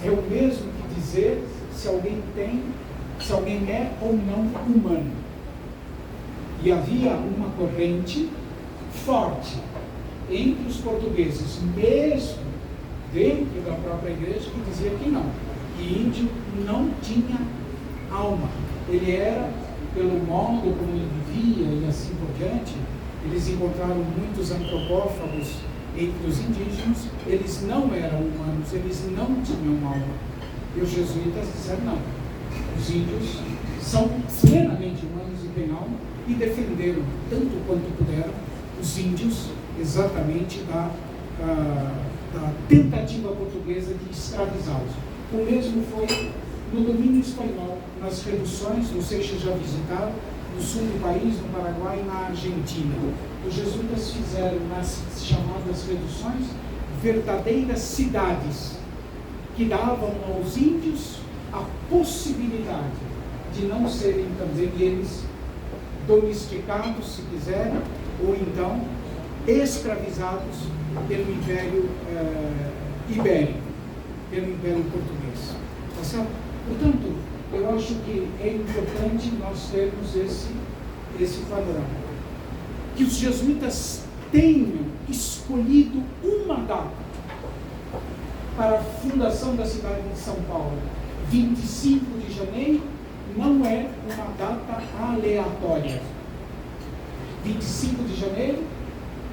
é o mesmo que dizer se alguém é ou não humano. E havia uma corrente forte entre os portugueses, mesmo dentro da própria igreja, que dizia que não, que índio não tinha alma. Ele era, pelo modo como ele vivia e assim por diante. Eles encontraram muitos antropófagos entre os indígenas, eles não eram humanos, eles não tinham alma. E os jesuítas disseram não, os índios são plenamente humanos e têm alma, e defenderam, tanto quanto puderam, os índios exatamente da tentativa portuguesa de escravizá-los. O mesmo foi no domínio espanhol, nas reduções, não sei se já visitaram, no sul do país, no Paraguai e na Argentina. Os jesuítas fizeram nas chamadas reduções verdadeiras cidades que davam aos índios a possibilidade de não serem também eles domesticados, se quiserem, ou então escravizados pelo Império Ibérico, pelo Império Português. Tá certo? Portanto, eu acho que é importante nós termos esse panorama. Que os jesuítas tenham escolhido uma data para a fundação da cidade de São Paulo. 25 de janeiro não é uma data aleatória. 25 de janeiro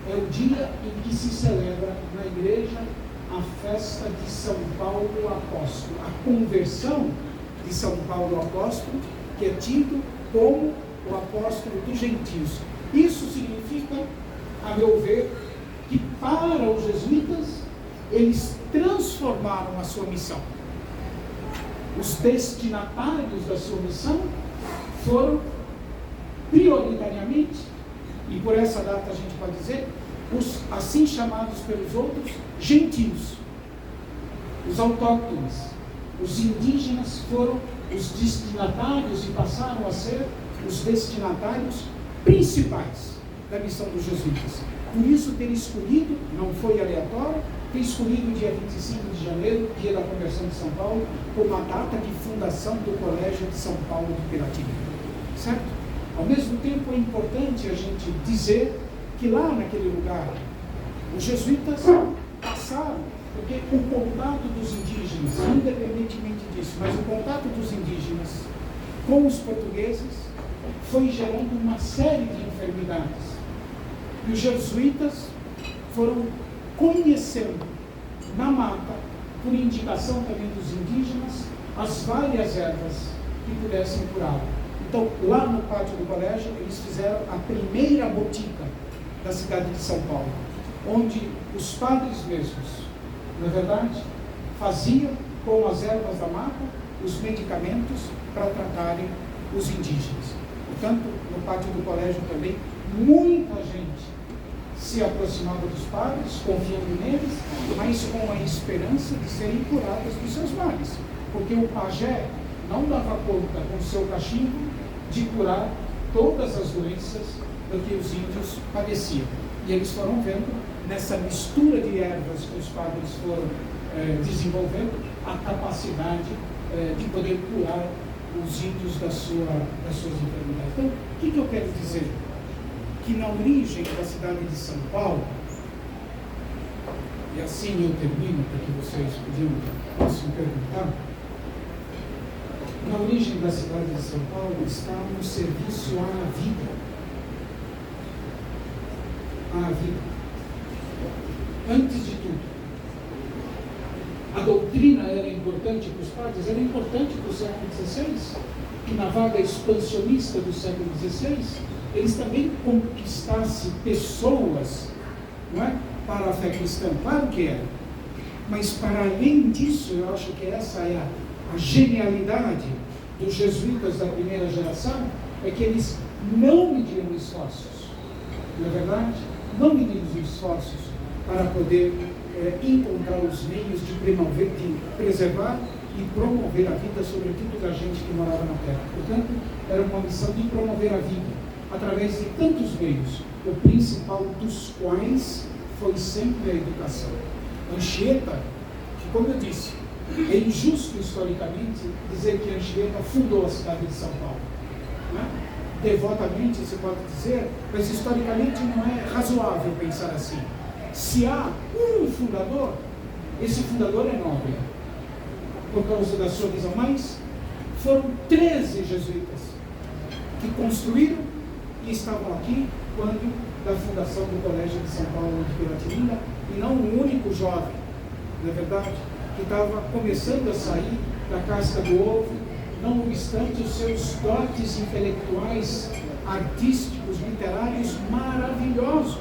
é o dia em que se celebra na igreja a festa de São Paulo Apóstolo, a conversão de São Paulo Apóstolo, que é tido como o apóstolo dos gentios. Isso significa, a meu ver, que para os jesuítas, eles transformaram a sua missão. Os destinatários da sua missão foram prioritariamente, e por essa data a gente pode dizer, os assim chamados pelos outros gentios, os autóctones. Os indígenas foram os destinatários e passaram a ser os destinatários principais da missão dos jesuítas. Por isso, ter escolhido, não foi aleatório, ter escolhido o dia 25 de janeiro, dia da conversão de São Paulo, como a data de fundação do Colégio de São Paulo de Piratininga. Certo? Ao mesmo tempo, é importante a gente dizer que lá naquele lugar, os jesuítas passaram, porque o contato dos indígenas, independentemente disso, mas o contato dos indígenas com os portugueses foi gerando uma série de enfermidades. E os jesuítas foram conhecendo na mata, por indicação também dos indígenas, as várias ervas que pudessem curá-lo. Então, lá no pátio do colégio, eles fizeram a primeira botica da cidade de São Paulo, onde os padres mesmos, na verdade, faziam com as ervas da mata os medicamentos para tratarem os indígenas. Portanto, no pátio do colégio também, muita gente se aproximava dos padres, confiando neles, mas com a esperança de serem curadas dos seus males. Porque o pajé não dava conta, com seu cachimbo, de curar todas as doenças do que os índios padeciam. E eles foram vendo, nessa mistura de ervas que os padres foram desenvolvendo, a capacidade de poder curar os índios das suas enfermidades. Então, o que eu quero dizer? Que na origem da cidade de São Paulo, e assim eu termino, para que vocês possam perguntar, na origem da cidade de São Paulo está um serviço à vida. À vida. Antes de tudo, a doutrina era importante para os padres, era importante para o século XVI, que na vaga expansionista do século XVI, eles também conquistassem pessoas, não é, para a fé cristã. Claro que era. Mas para além disso, eu acho que essa é a genialidade dos jesuítas da primeira geração, é que eles não mediram esforços, não é verdade? Não mediram esforços para poder encontrar os meios de preservar e promover a vida, sobretudo da gente que morava na terra. Portanto, era uma missão de promover a vida, através de tantos meios, o principal dos quais foi sempre a educação. Anchieta, que, como eu disse, é injusto historicamente dizer que Anchieta fundou a cidade de São Paulo, né? Devotamente se pode dizer, mas historicamente não é razoável pensar assim. Se há um fundador, esse fundador é nobre, por causa da sua visão, mas foram 13 jesuítas que construíram e estavam aqui quando da fundação do Colégio de São Paulo de Piratininga, e não um único jovem, não é verdade, que estava começando a sair da casca do ovo, não obstante os seus dotes intelectuais, artísticos, literários maravilhosos.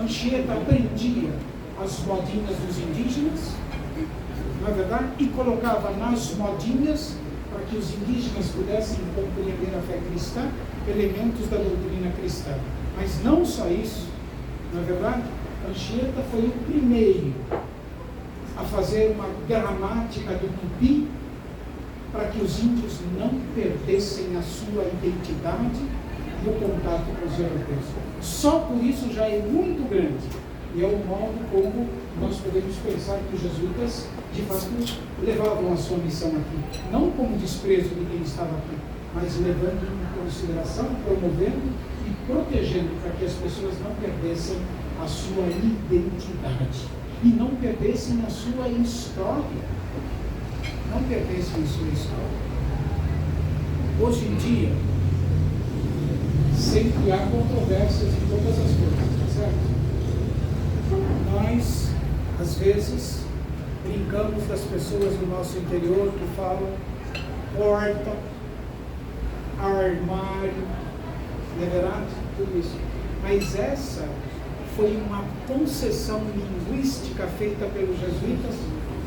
Anchieta aprendia as modinhas dos indígenas, não é verdade? E colocava nas modinhas, para que os indígenas pudessem compreender a fé cristã, elementos da doutrina cristã. Mas não só isso, não é verdade? Anchieta foi o primeiro a fazer uma gramática do tupi, para que os índios não perdessem a sua identidade no contato com os europeus. Só por isso já é muito grande, e é o modo como nós podemos pensar que os jesuítas, de fato, levavam a sua missão aqui, não como desprezo de quem estava aqui, mas levando em consideração, promovendo e protegendo para que as pessoas não perdessem a sua identidade e não perdessem a sua história. Não perdessem a sua história. Hoje em dia, sempre há controvérsias em todas as coisas, certo? Nós, às vezes, brincamos das pessoas do nosso interior que falam porta, armário, não é verdade? Tudo isso. Mas essa foi uma concessão linguística feita pelos jesuítas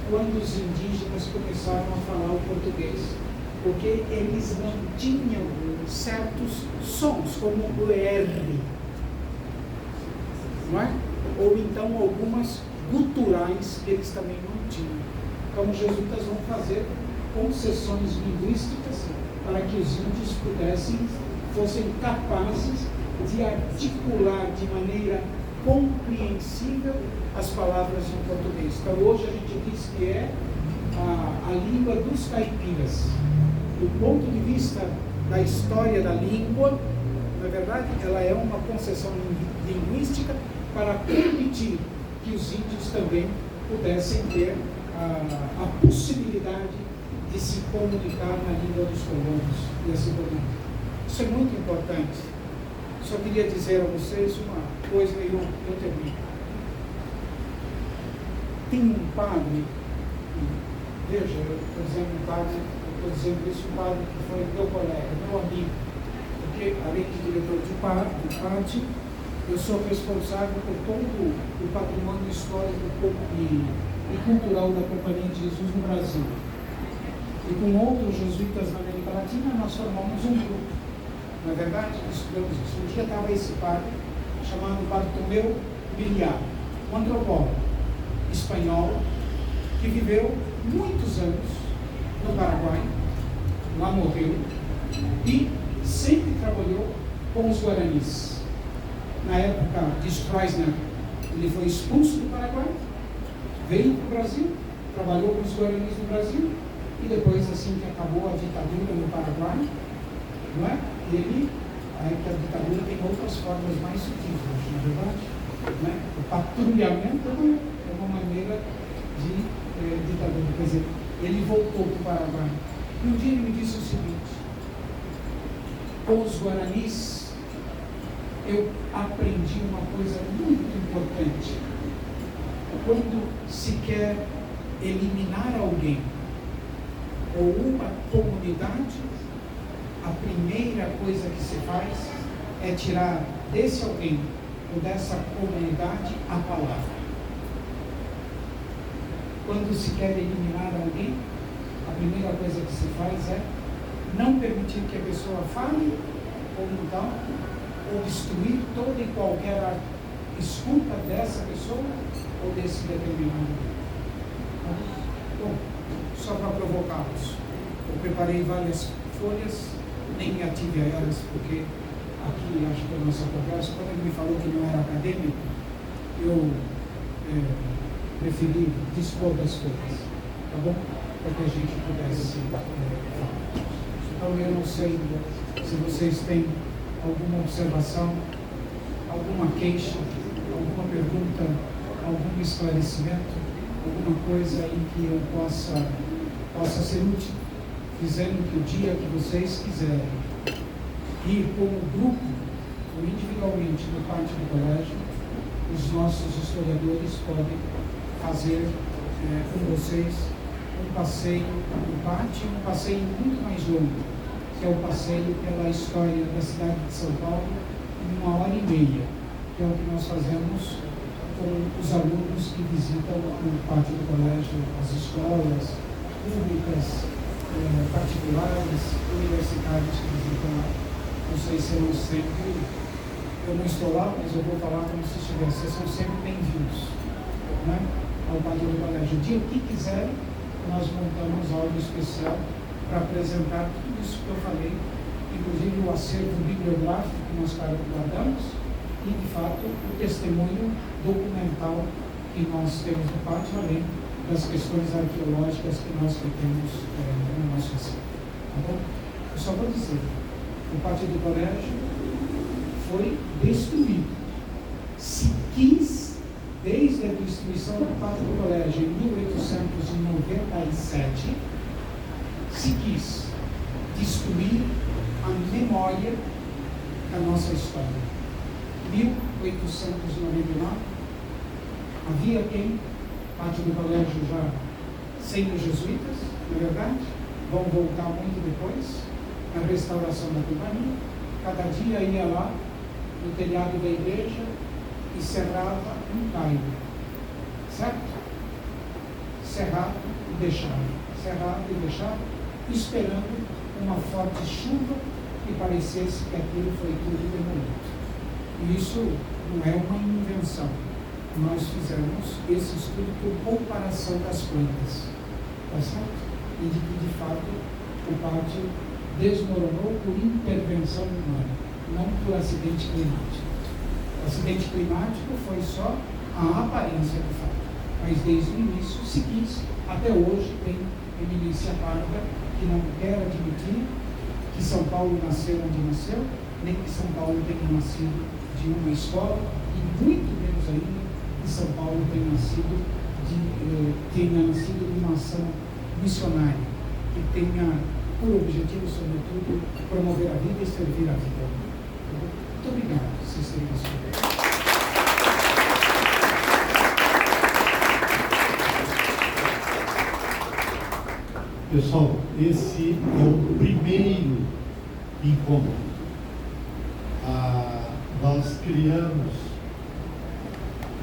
quando os indígenas começaram a falar o português, porque eles não tinham certos sons, como o R, não é? Ou então algumas guturais eles também não tinham. Então os jesuítas vão fazer concessões linguísticas para que os índios fossem capazes de articular de maneira compreensível as palavras em português. Então hoje a gente diz que é a língua dos caipiras. Do ponto de vista da história da língua, na verdade, ela é uma concessão linguística para permitir que os índios também pudessem ter a possibilidade de se comunicar na língua dos colonos e assim por diante. Isso é muito importante. Só queria dizer a vocês uma coisa e eu termino. Tem um padre, veja, eu estou dizendo um padre, estou dizendo isso, um padre que foi meu colega, meu amigo, porque além de diretor de parte, eu sou responsável por todo o patrimônio histórico e cultural da Companhia de Jesus no Brasil. E com outros jesuítas na América Latina, nós formamos um grupo. Na verdade, estudamos isso. Um dia estava esse padre, chamado Bartomeu Miliar, um antropólogo espanhol, que viveu muitos anos no Paraguai, lá morreu, e sempre trabalhou com os guaranis. Na época de Stroessner, ele foi expulso do Paraguai, veio para o Brasil, trabalhou com os guaranis no Brasil, e depois, assim que acabou a ditadura no Paraguai, não é? A ditadura tem outras formas mais sutis, na verdade, né? O patrulhamento é uma maneira de ditadura. Quer dizer, ele voltou para o Paraguai. E um dia ele me disse o seguinte: com os guaranis eu aprendi uma coisa muito importante. Quando se quer eliminar alguém ou uma comunidade, a primeira coisa que se faz é tirar desse alguém ou dessa comunidade a palavra. Quando se quer eliminar alguém, a primeira coisa que se faz é não permitir que a pessoa fale ou então obstruir toda e qualquer escuta dessa pessoa ou desse determinado. Bom, só para provocá-los, eu preparei várias folhas, nem me ative a elas, porque aqui acho que a nossa conversa, quando ele me falou que não era acadêmico, eu preferi dispor das folhas, tá bom? Para que a gente pudesse falar. Então eu não sei se vocês têm alguma observação, alguma queixa, alguma pergunta, algum esclarecimento, alguma coisa em que eu possa ser útil, dizendo que o dia que vocês quiserem ir como grupo ou individualmente no pátio do colégio, os nossos historiadores podem fazer com vocês um passeio no pátio, um passeio muito mais longo, que é o passeio pela história da cidade de São Paulo em 1h30, que é o que nós fazemos com os alunos que visitam o pátio do colégio, as escolas públicas, particulares, universitários que visitam lá. Vocês serão sempre, eu não estou lá, mas eu vou falar como se estivesse, vocês são sempre bem-vindos, né, ao pátio do colégio. O dia que quiserem, nós montamos algo especial para apresentar tudo isso que eu falei, inclusive o acervo bibliográfico que nós guardamos e, de fato, o testemunho documental que nós temos no pátio, além das questões arqueológicas que nós temos no nosso acervo. Tá bom? Eu só vou dizer, o pátio do colégio foi destruído. Se quis, desde a destruição do pátio do colégio em 1897, se quis destruir a memória da nossa história. 1899, havia quem, pátio do colégio já sem os jesuítas, na verdade, vão voltar muito depois, na restauração da companhia, cada dia ia lá no telhado da igreja e cerrava um caio, certo? Cerrado e deixava, esperando uma forte chuva que parecesse que aquilo foi tudo demolido. E isso não é uma invenção. Nós fizemos esse estudo por comparação das plantas, tá certo? E de que, de fato, o pátio desmoronou por intervenção humana, não por acidente climático. O acidente climático foi só a aparência do fato, mas desde o início se quis, até hoje tem eminência Parda que não quer admitir que São Paulo nasceu onde nasceu, nem que São Paulo tenha nascido de uma escola, e muito menos ainda que São Paulo tenha nascido de uma ação missionária, que tenha por objetivo, sobretudo, promover a vida e servir a vida. Muito obrigado por vocês terem escutado. Pessoal, esse é o primeiro encontro. Nós criamos,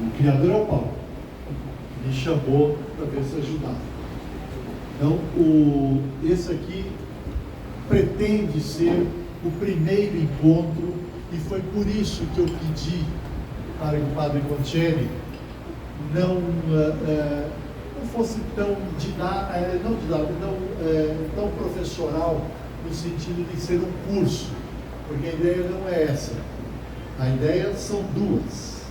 o criador é o Paulo, me chamou para ver se ajudava. Então, esse aqui pretende ser o primeiro encontro, e foi por isso que eu pedi para que o Padre Contieri não fosse tão tão professoral, no sentido de ser um curso, porque a ideia não é essa. A ideia são duas.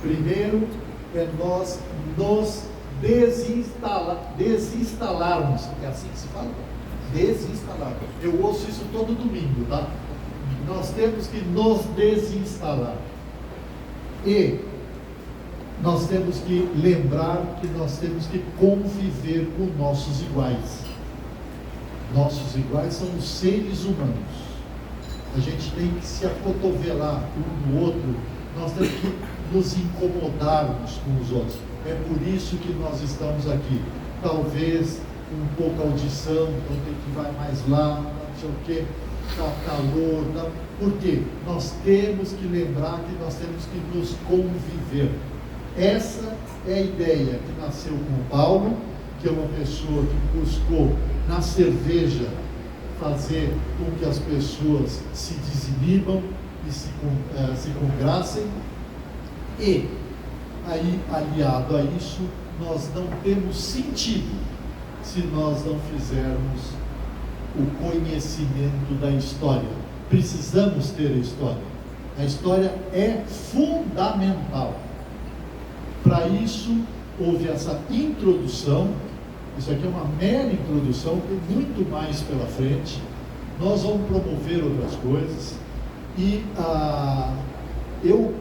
Primeiro é nós nos desinstalarmos, é assim que se fala? Desinstalar. Eu ouço isso todo domingo, tá? Nós temos que nos desinstalar. E nós temos que lembrar que nós temos que conviver com nossos iguais. Nossos iguais são os seres humanos. A gente tem que se acotovelar um no outro, nós temos que nos incomodarmos com os outros. É por isso que nós estamos aqui. Talvez com pouca audição, então tem que vai mais lá, não sei o que, está calor, tá? Por quê? Nós temos que lembrar que nós temos que nos conviver. Essa é a ideia que nasceu com Paulo, que é uma pessoa que buscou na cerveja fazer com que as pessoas se desinibam e se congracem, e aí, aliado a isso, nós não temos sentido se nós não fizermos o conhecimento da história. Precisamos ter a história. A história é fundamental. Para isso, houve essa introdução. Isso aqui é uma mera introdução, tem muito mais pela frente. Nós vamos promover outras coisas. E eu,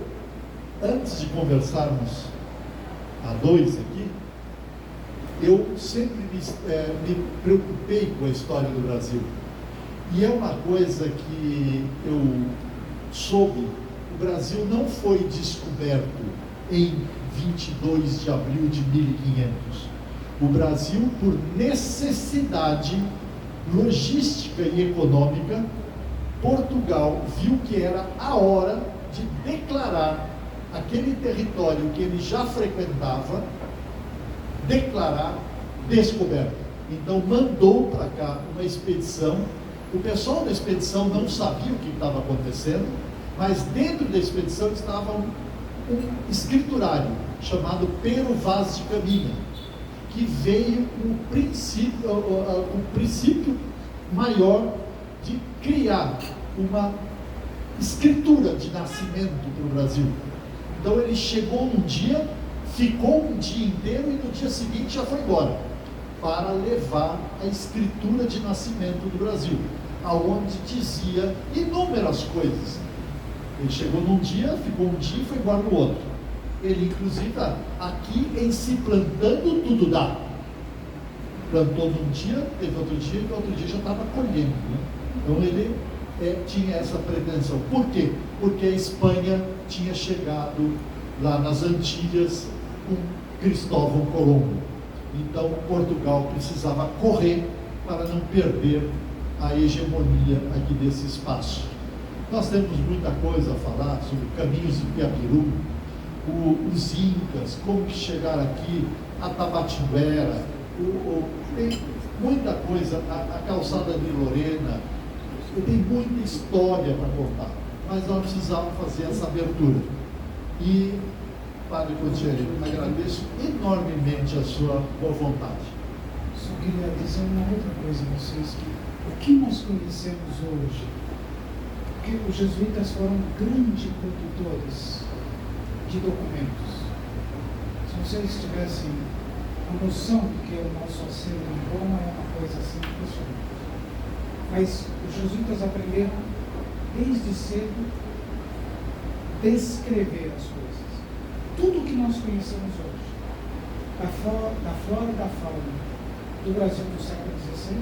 antes de conversarmos a dois aqui, eu sempre me preocupei com a história do Brasil. E é uma coisa que eu soube: o Brasil não foi descoberto em 22 de abril de 1500. O Brasil, por necessidade logística e econômica, Portugal viu que era a hora de declarar aquele território que ele já frequentava, declarar descoberto. Então mandou para cá uma expedição. O pessoal da expedição não sabia o que estava acontecendo, mas dentro da expedição estava um escriturário chamado Pero Vaz de Caminha, que veio com o princípio maior de criar uma escritura de nascimento para o Brasil. Então ele chegou num dia, ficou um dia inteiro e no dia seguinte já foi embora, para levar a escritura de nascimento do Brasil, aonde dizia inúmeras coisas. Ele chegou num dia, ficou um dia e foi embora no outro. Ele, inclusive, aqui em se plantando tudo dá. Plantou num dia, teve outro dia, e no outro dia já estava colhendo, né? Então ele tinha essa pretensão. Por quê? Porque a Espanha tinha chegado lá nas Antilhas com Cristóvão Colombo. Então Portugal precisava correr para não perder a hegemonia aqui desse espaço. Nós temos muita coisa a falar sobre caminhos de Piapiru, os Incas, como que chegaram aqui, a Tabatinguera, tem muita coisa, a calçada de Lorena, tem muita história para contar, mas nós precisamos fazer essa abertura. E, Padre Cotieri, agradeço enormemente a sua boa vontade. Só queria dizer uma outra coisa a vocês, que o que nós conhecemos hoje, porque os jesuítas foram grandes produtores de documentos. Se vocês tivessem a noção de que o nosso acervo em Roma é uma coisa assim impressionante. Mas os jesuítas aprenderam desde cedo descrever as coisas. Tudo que nós conhecemos hoje, da flora e da fauna do Brasil do século XVI,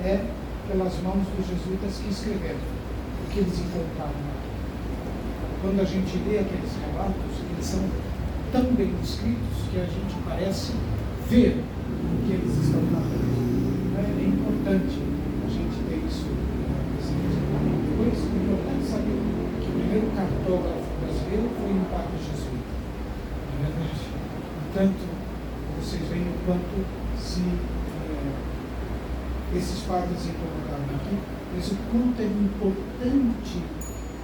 é pelas mãos dos jesuítas que escreveram o que eles encontraram aqui. Quando a gente lê aqueles relatos, eles são tão bem escritos que a gente parece ver o que eles estão falando. É importante a gente ter isso presente. Depois, é importante saber que o primeiro cartógrafo brasileiro foi um padre jesuíta. Não é verdade? Portanto, vocês veem o quanto esses padres se colocaram aqui, mas o quanto é importante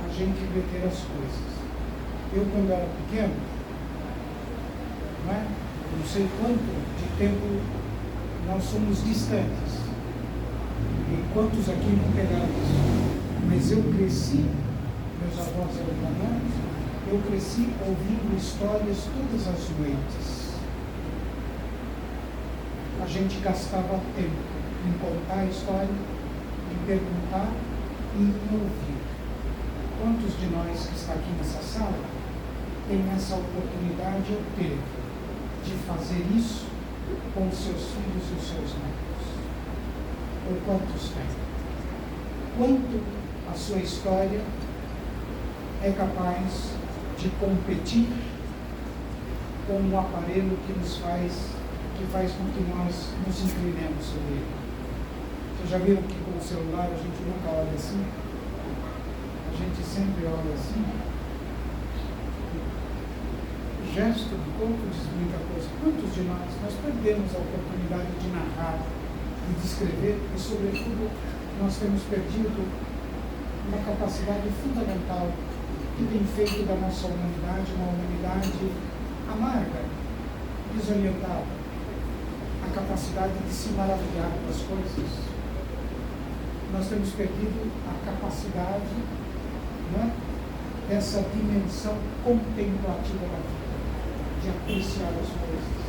a gente reter as coisas. Eu, quando era pequeno, não sei quanto de tempo nós somos distantes, e quantos aqui não pegaram isso, mas eu cresci, meus avós eram italianos, eu cresci ouvindo histórias todas as noites. A gente gastava tempo em contar a história, em perguntar e em ouvir. Quantos de nós que está aqui nessa sala tem essa oportunidade ou teve de fazer isso com os seus filhos e os seus netos? Ou quantos tem? Quanto a sua história é capaz de competir com um aparelho que nos faz que faz com que nós nos inclinemos sobre ele. Vocês já viram que com o celular a gente nunca olha assim? A gente sempre olha assim. O gesto do corpo diz muita coisa. Quantos de nós perdemos a oportunidade de narrar, de descrever e, sobretudo, nós temos perdido uma capacidade fundamental que tem feito da nossa humanidade uma humanidade amarga, desorientada, a capacidade de se maravilhar das coisas. Nós temos perdido a capacidade, né, dessa dimensão contemplativa da vida, de apreciar as coisas,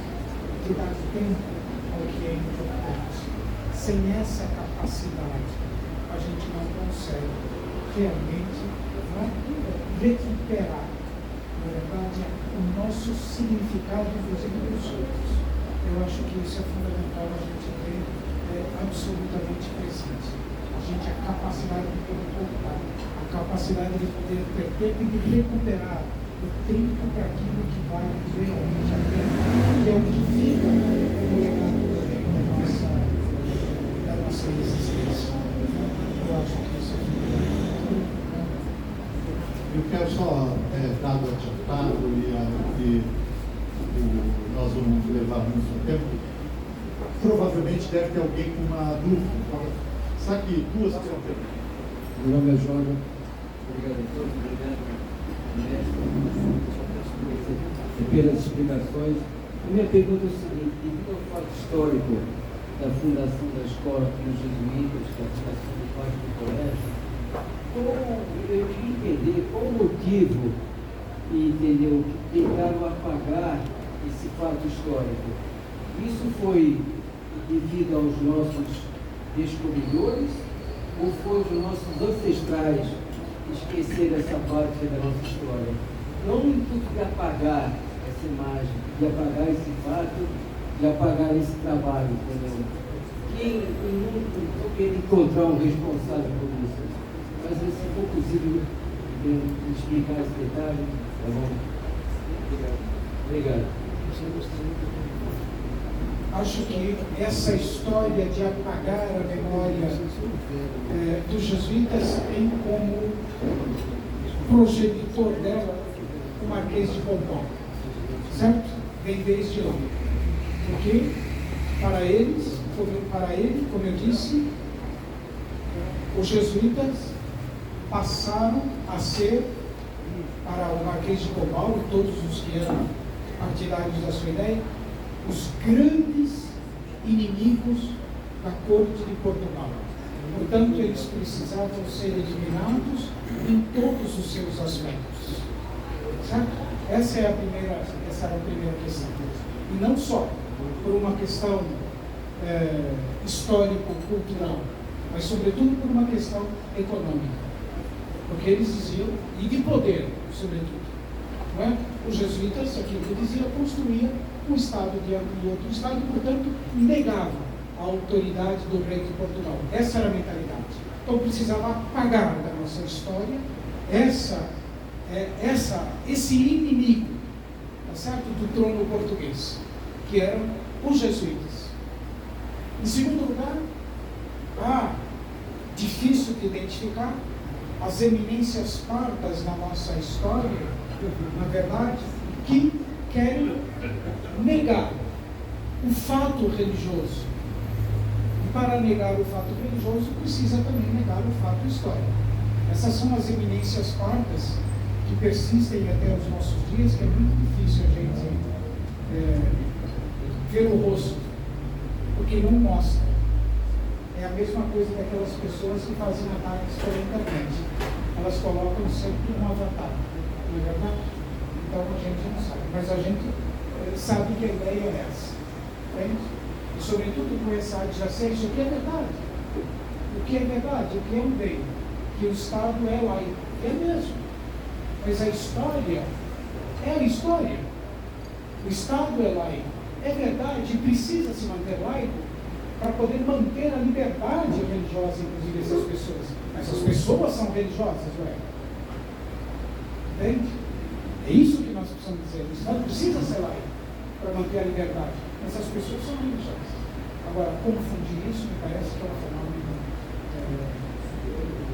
de dar tempo ao que é importante. Sem essa capacidade, a gente não consegue realmente, né, recuperar, na verdade, o nosso significado dos outros. Eu acho que isso é fundamental a gente ter absolutamente presente. A gente, a capacidade de poder voltar, a capacidade de poder ter tempo e de recuperar o tempo para aquilo que vale realmente a pena, que é o que fica no legado da nossa existência. Eu acho que isso é fundamental. Eu quero só, dado o adiantado e nós vamos levar muito tempo, provavelmente deve ter alguém com uma dúvida. Sabe que duas perguntas. Meu nome é Joga. Obrigado a todos, obrigado, mestre, pelas explicações. A minha pergunta é o seguinte: devido ao fato histórico da fundação da escola pelos jesuítas, da fundação do pátio do colégio, eu queria entender qual o motivo e entender o que tentaram apagar esse fato histórico. Isso foi devido aos nossos descobridores ou foi os nossos ancestrais esquecer essa parte da nossa história? Não no intuito de apagar essa imagem, de apagar esse fato, de apagar esse trabalho, entendeu? Que não estou querendo encontrar um responsável por isso, mas se for possível explicar esse detalhe, tá bom? Obrigado. Acho que essa história de apagar a memória dos jesuítas tem como progenitor dela o Marquês de Pombal, certo? Vem desde lá. Porque para ele, como eu disse, os jesuítas passaram a ser, para o Marquês de Pombal e todos os que eram partidários da sua ideia, os grandes inimigos da corte de Portugal. Portanto, eles precisavam ser eliminados em todos os seus aspectos. Certo? Essa era a primeira questão. E não só por uma questão histórico-cultural, mas sobretudo por uma questão econômica. Porque eles diziam, e de poder, sobretudo. Não é? Os jesuítas, aquilo que diziam, construíam um Estado diante do outro Estado, e, portanto, negavam a autoridade do rei de Portugal. Essa era a mentalidade. Então, precisava apagar da nossa história esse inimigo, tá certo? Do trono português, que eram os jesuítas. Em segundo lugar, difícil de identificar as eminências pardas na nossa história, na verdade, que querem negar o fato religioso. E para negar o fato religioso, precisa também negar o fato histórico. Essas são as eminências pardas que persistem até os nossos dias, que é muito difícil a gente ver o rosto, porque não mostra. É a mesma coisa daquelas pessoas que fazem ataques pela internet. Elas colocam sempre um avatar, não é verdade? Então a gente não sabe, mas a gente sabe que a ideia é essa. Entende? E sobretudo com essa adjacência, o que é verdade? O que é verdade? O que eu dei? Que o Estado é laico. É mesmo. Mas a história é a história. O Estado é laico. É verdade, e precisa se manter laico para poder manter a liberdade religiosa, inclusive, dessas pessoas. Essas pessoas são religiosas, não é? Entende? É isso que nós precisamos dizer. O Estado precisa ser laico para manter a liberdade. Essas pessoas são religiosas. Agora, confundir isso me parece que é um fenômeno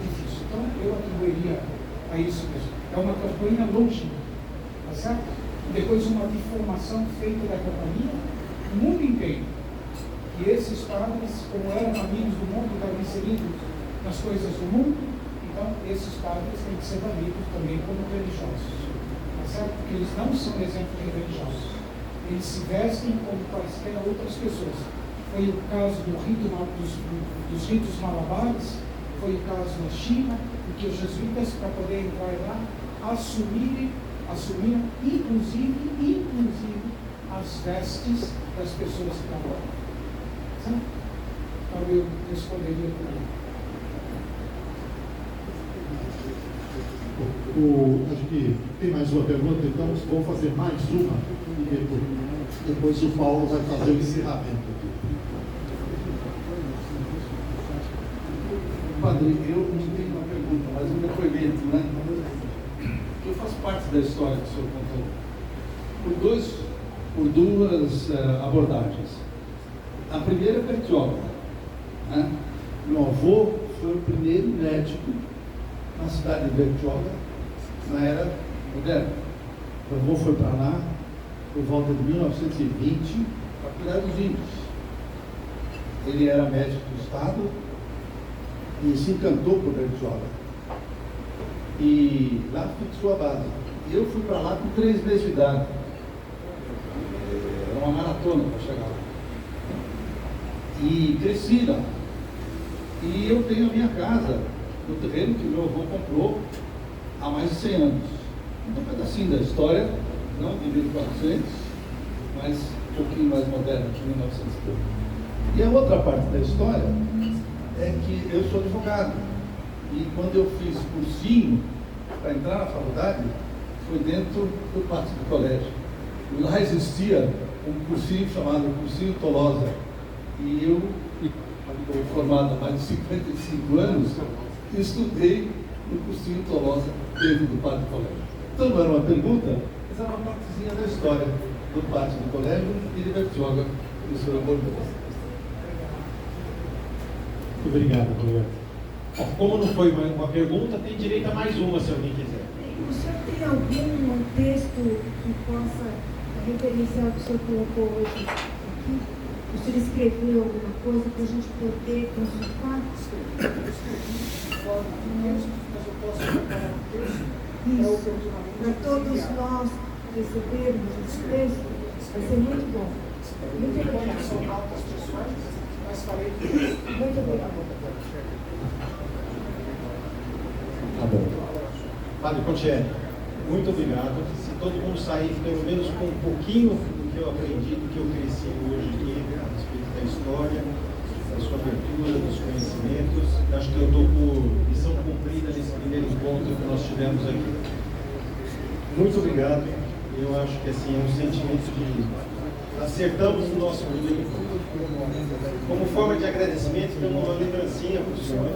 difícil. Então, eu atribuiria a isso mesmo. É uma campanha longínqua, tá certo? E depois uma difamação feita da companhia no mundo inteiro. E esses padres, como eram amigos do mundo, estavam inseridos nas coisas do mundo, então esses padres têm que ser banidos também como religiosos, tá certo? Porque eles não são exemplo de religiosos. Eles se vestem como quaisquer outras pessoas. Foi o caso dos ritos malabares, foi o caso na China, em que os jesuítas, para poder entrar lá, assumiram inclusive as vestes das pessoas que estavam lá. Então eu responderia por aí. Acho que tem mais uma pergunta, então vou fazer mais uma e depois o Paulo vai fazer o encerramento aqui. Padre, eu não tenho uma pergunta, mas um depoimento, né? Eu faço parte da história que o senhor contou por duas abordagens. A primeira é Bertioga, né? Meu avô foi o primeiro médico na cidade de Bertioga, na era moderna. Meu avô foi para lá por volta de 1920 para cuidar dos índios. Ele era médico do Estado e se encantou por Bertioga. E lá fixou a base. Eu fui para lá com 3 meses de idade. Era uma maratona para chegar lá. E cresci lá. E eu tenho a minha casa no terreno que meu avô comprou há mais de 100 anos. Então, um pedacinho da história, não de 1400, mas um pouquinho mais moderna, de 1900 e pouco. E a outra parte da história é que eu sou advogado. E quando eu fiz cursinho para entrar na faculdade, foi dentro do pátio do colégio. E lá existia um cursinho chamado Cursinho Tolosa. E eu, formado há mais de 55 anos, estudei no Cursinho Tolosa dentro do pátio do colégio. Então não era uma pergunta, mas era uma partezinha da história do pátio do colégio e de Bertioga, que o senhor abordou. Muito obrigado, Roberto. Como não foi uma pergunta, tem direito a mais uma, se alguém quiser. O senhor tem algum texto que possa referenciar o que o senhor colocou hoje aqui? O senhor escreveu alguma coisa para a gente poder consultar? Isso, para todos nós recebermos esse texto, vai ser muito bom. Muito obrigado. Muito obrigado. Tá bom. Padre Contieri, muito obrigado. Se todo mundo sair pelo menos com um pouquinho do que eu aprendi, do que eu cresci hoje aqui, a respeito da história, da sua abertura, dos conhecimentos, acho que eu estou por missão cumprida nesse primeiro encontro que nós tivemos aqui. Muito obrigado. Eu acho que assim, é um sentimento de acertamos o nosso primeiro encontro. Como forma de agradecimento, temos uma lembrancinha para o senhor.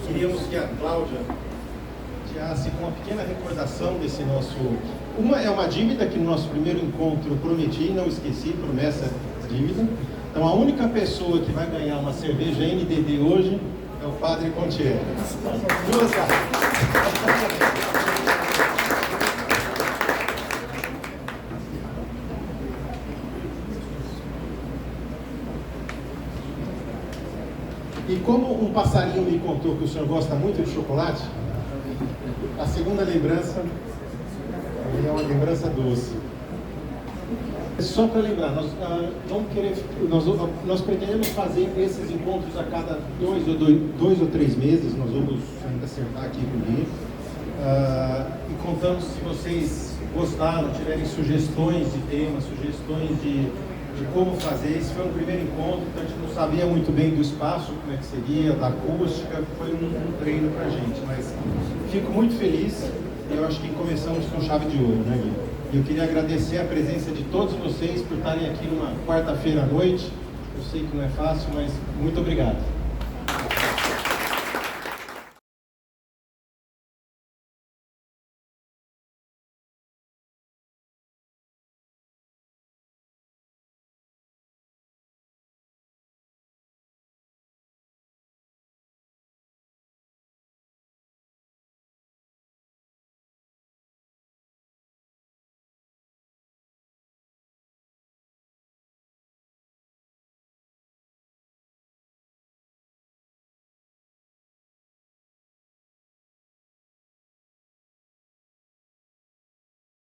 Queríamos que a Cláudia tirasse com uma pequena recordação desse nosso... é uma dívida que no nosso primeiro encontro prometi e não esqueci, promessa dívida. Então a única pessoa que vai ganhar uma cerveja NDD hoje é o Padre Contieri. Duas garrafas. E como um passarinho me contou que o senhor gosta muito de chocolate, a segunda lembrança é uma lembrança doce. Só para lembrar, nós pretendemos fazer esses encontros a cada 2 ou 3 meses, nós vamos ainda acertar aqui com o Gui. E contamos, se vocês gostaram, tiverem sugestões de temas, sugestões de como fazer. Esse foi um primeiro encontro, então a gente não sabia muito bem do espaço, como é que seria, da acústica, foi um treino para a gente, mas fico muito feliz e eu acho que começamos com chave de ouro, né, Gui? E eu queria agradecer a presença de todos vocês por estarem aqui numa quarta-feira à noite. Eu sei que não é fácil, mas muito obrigado.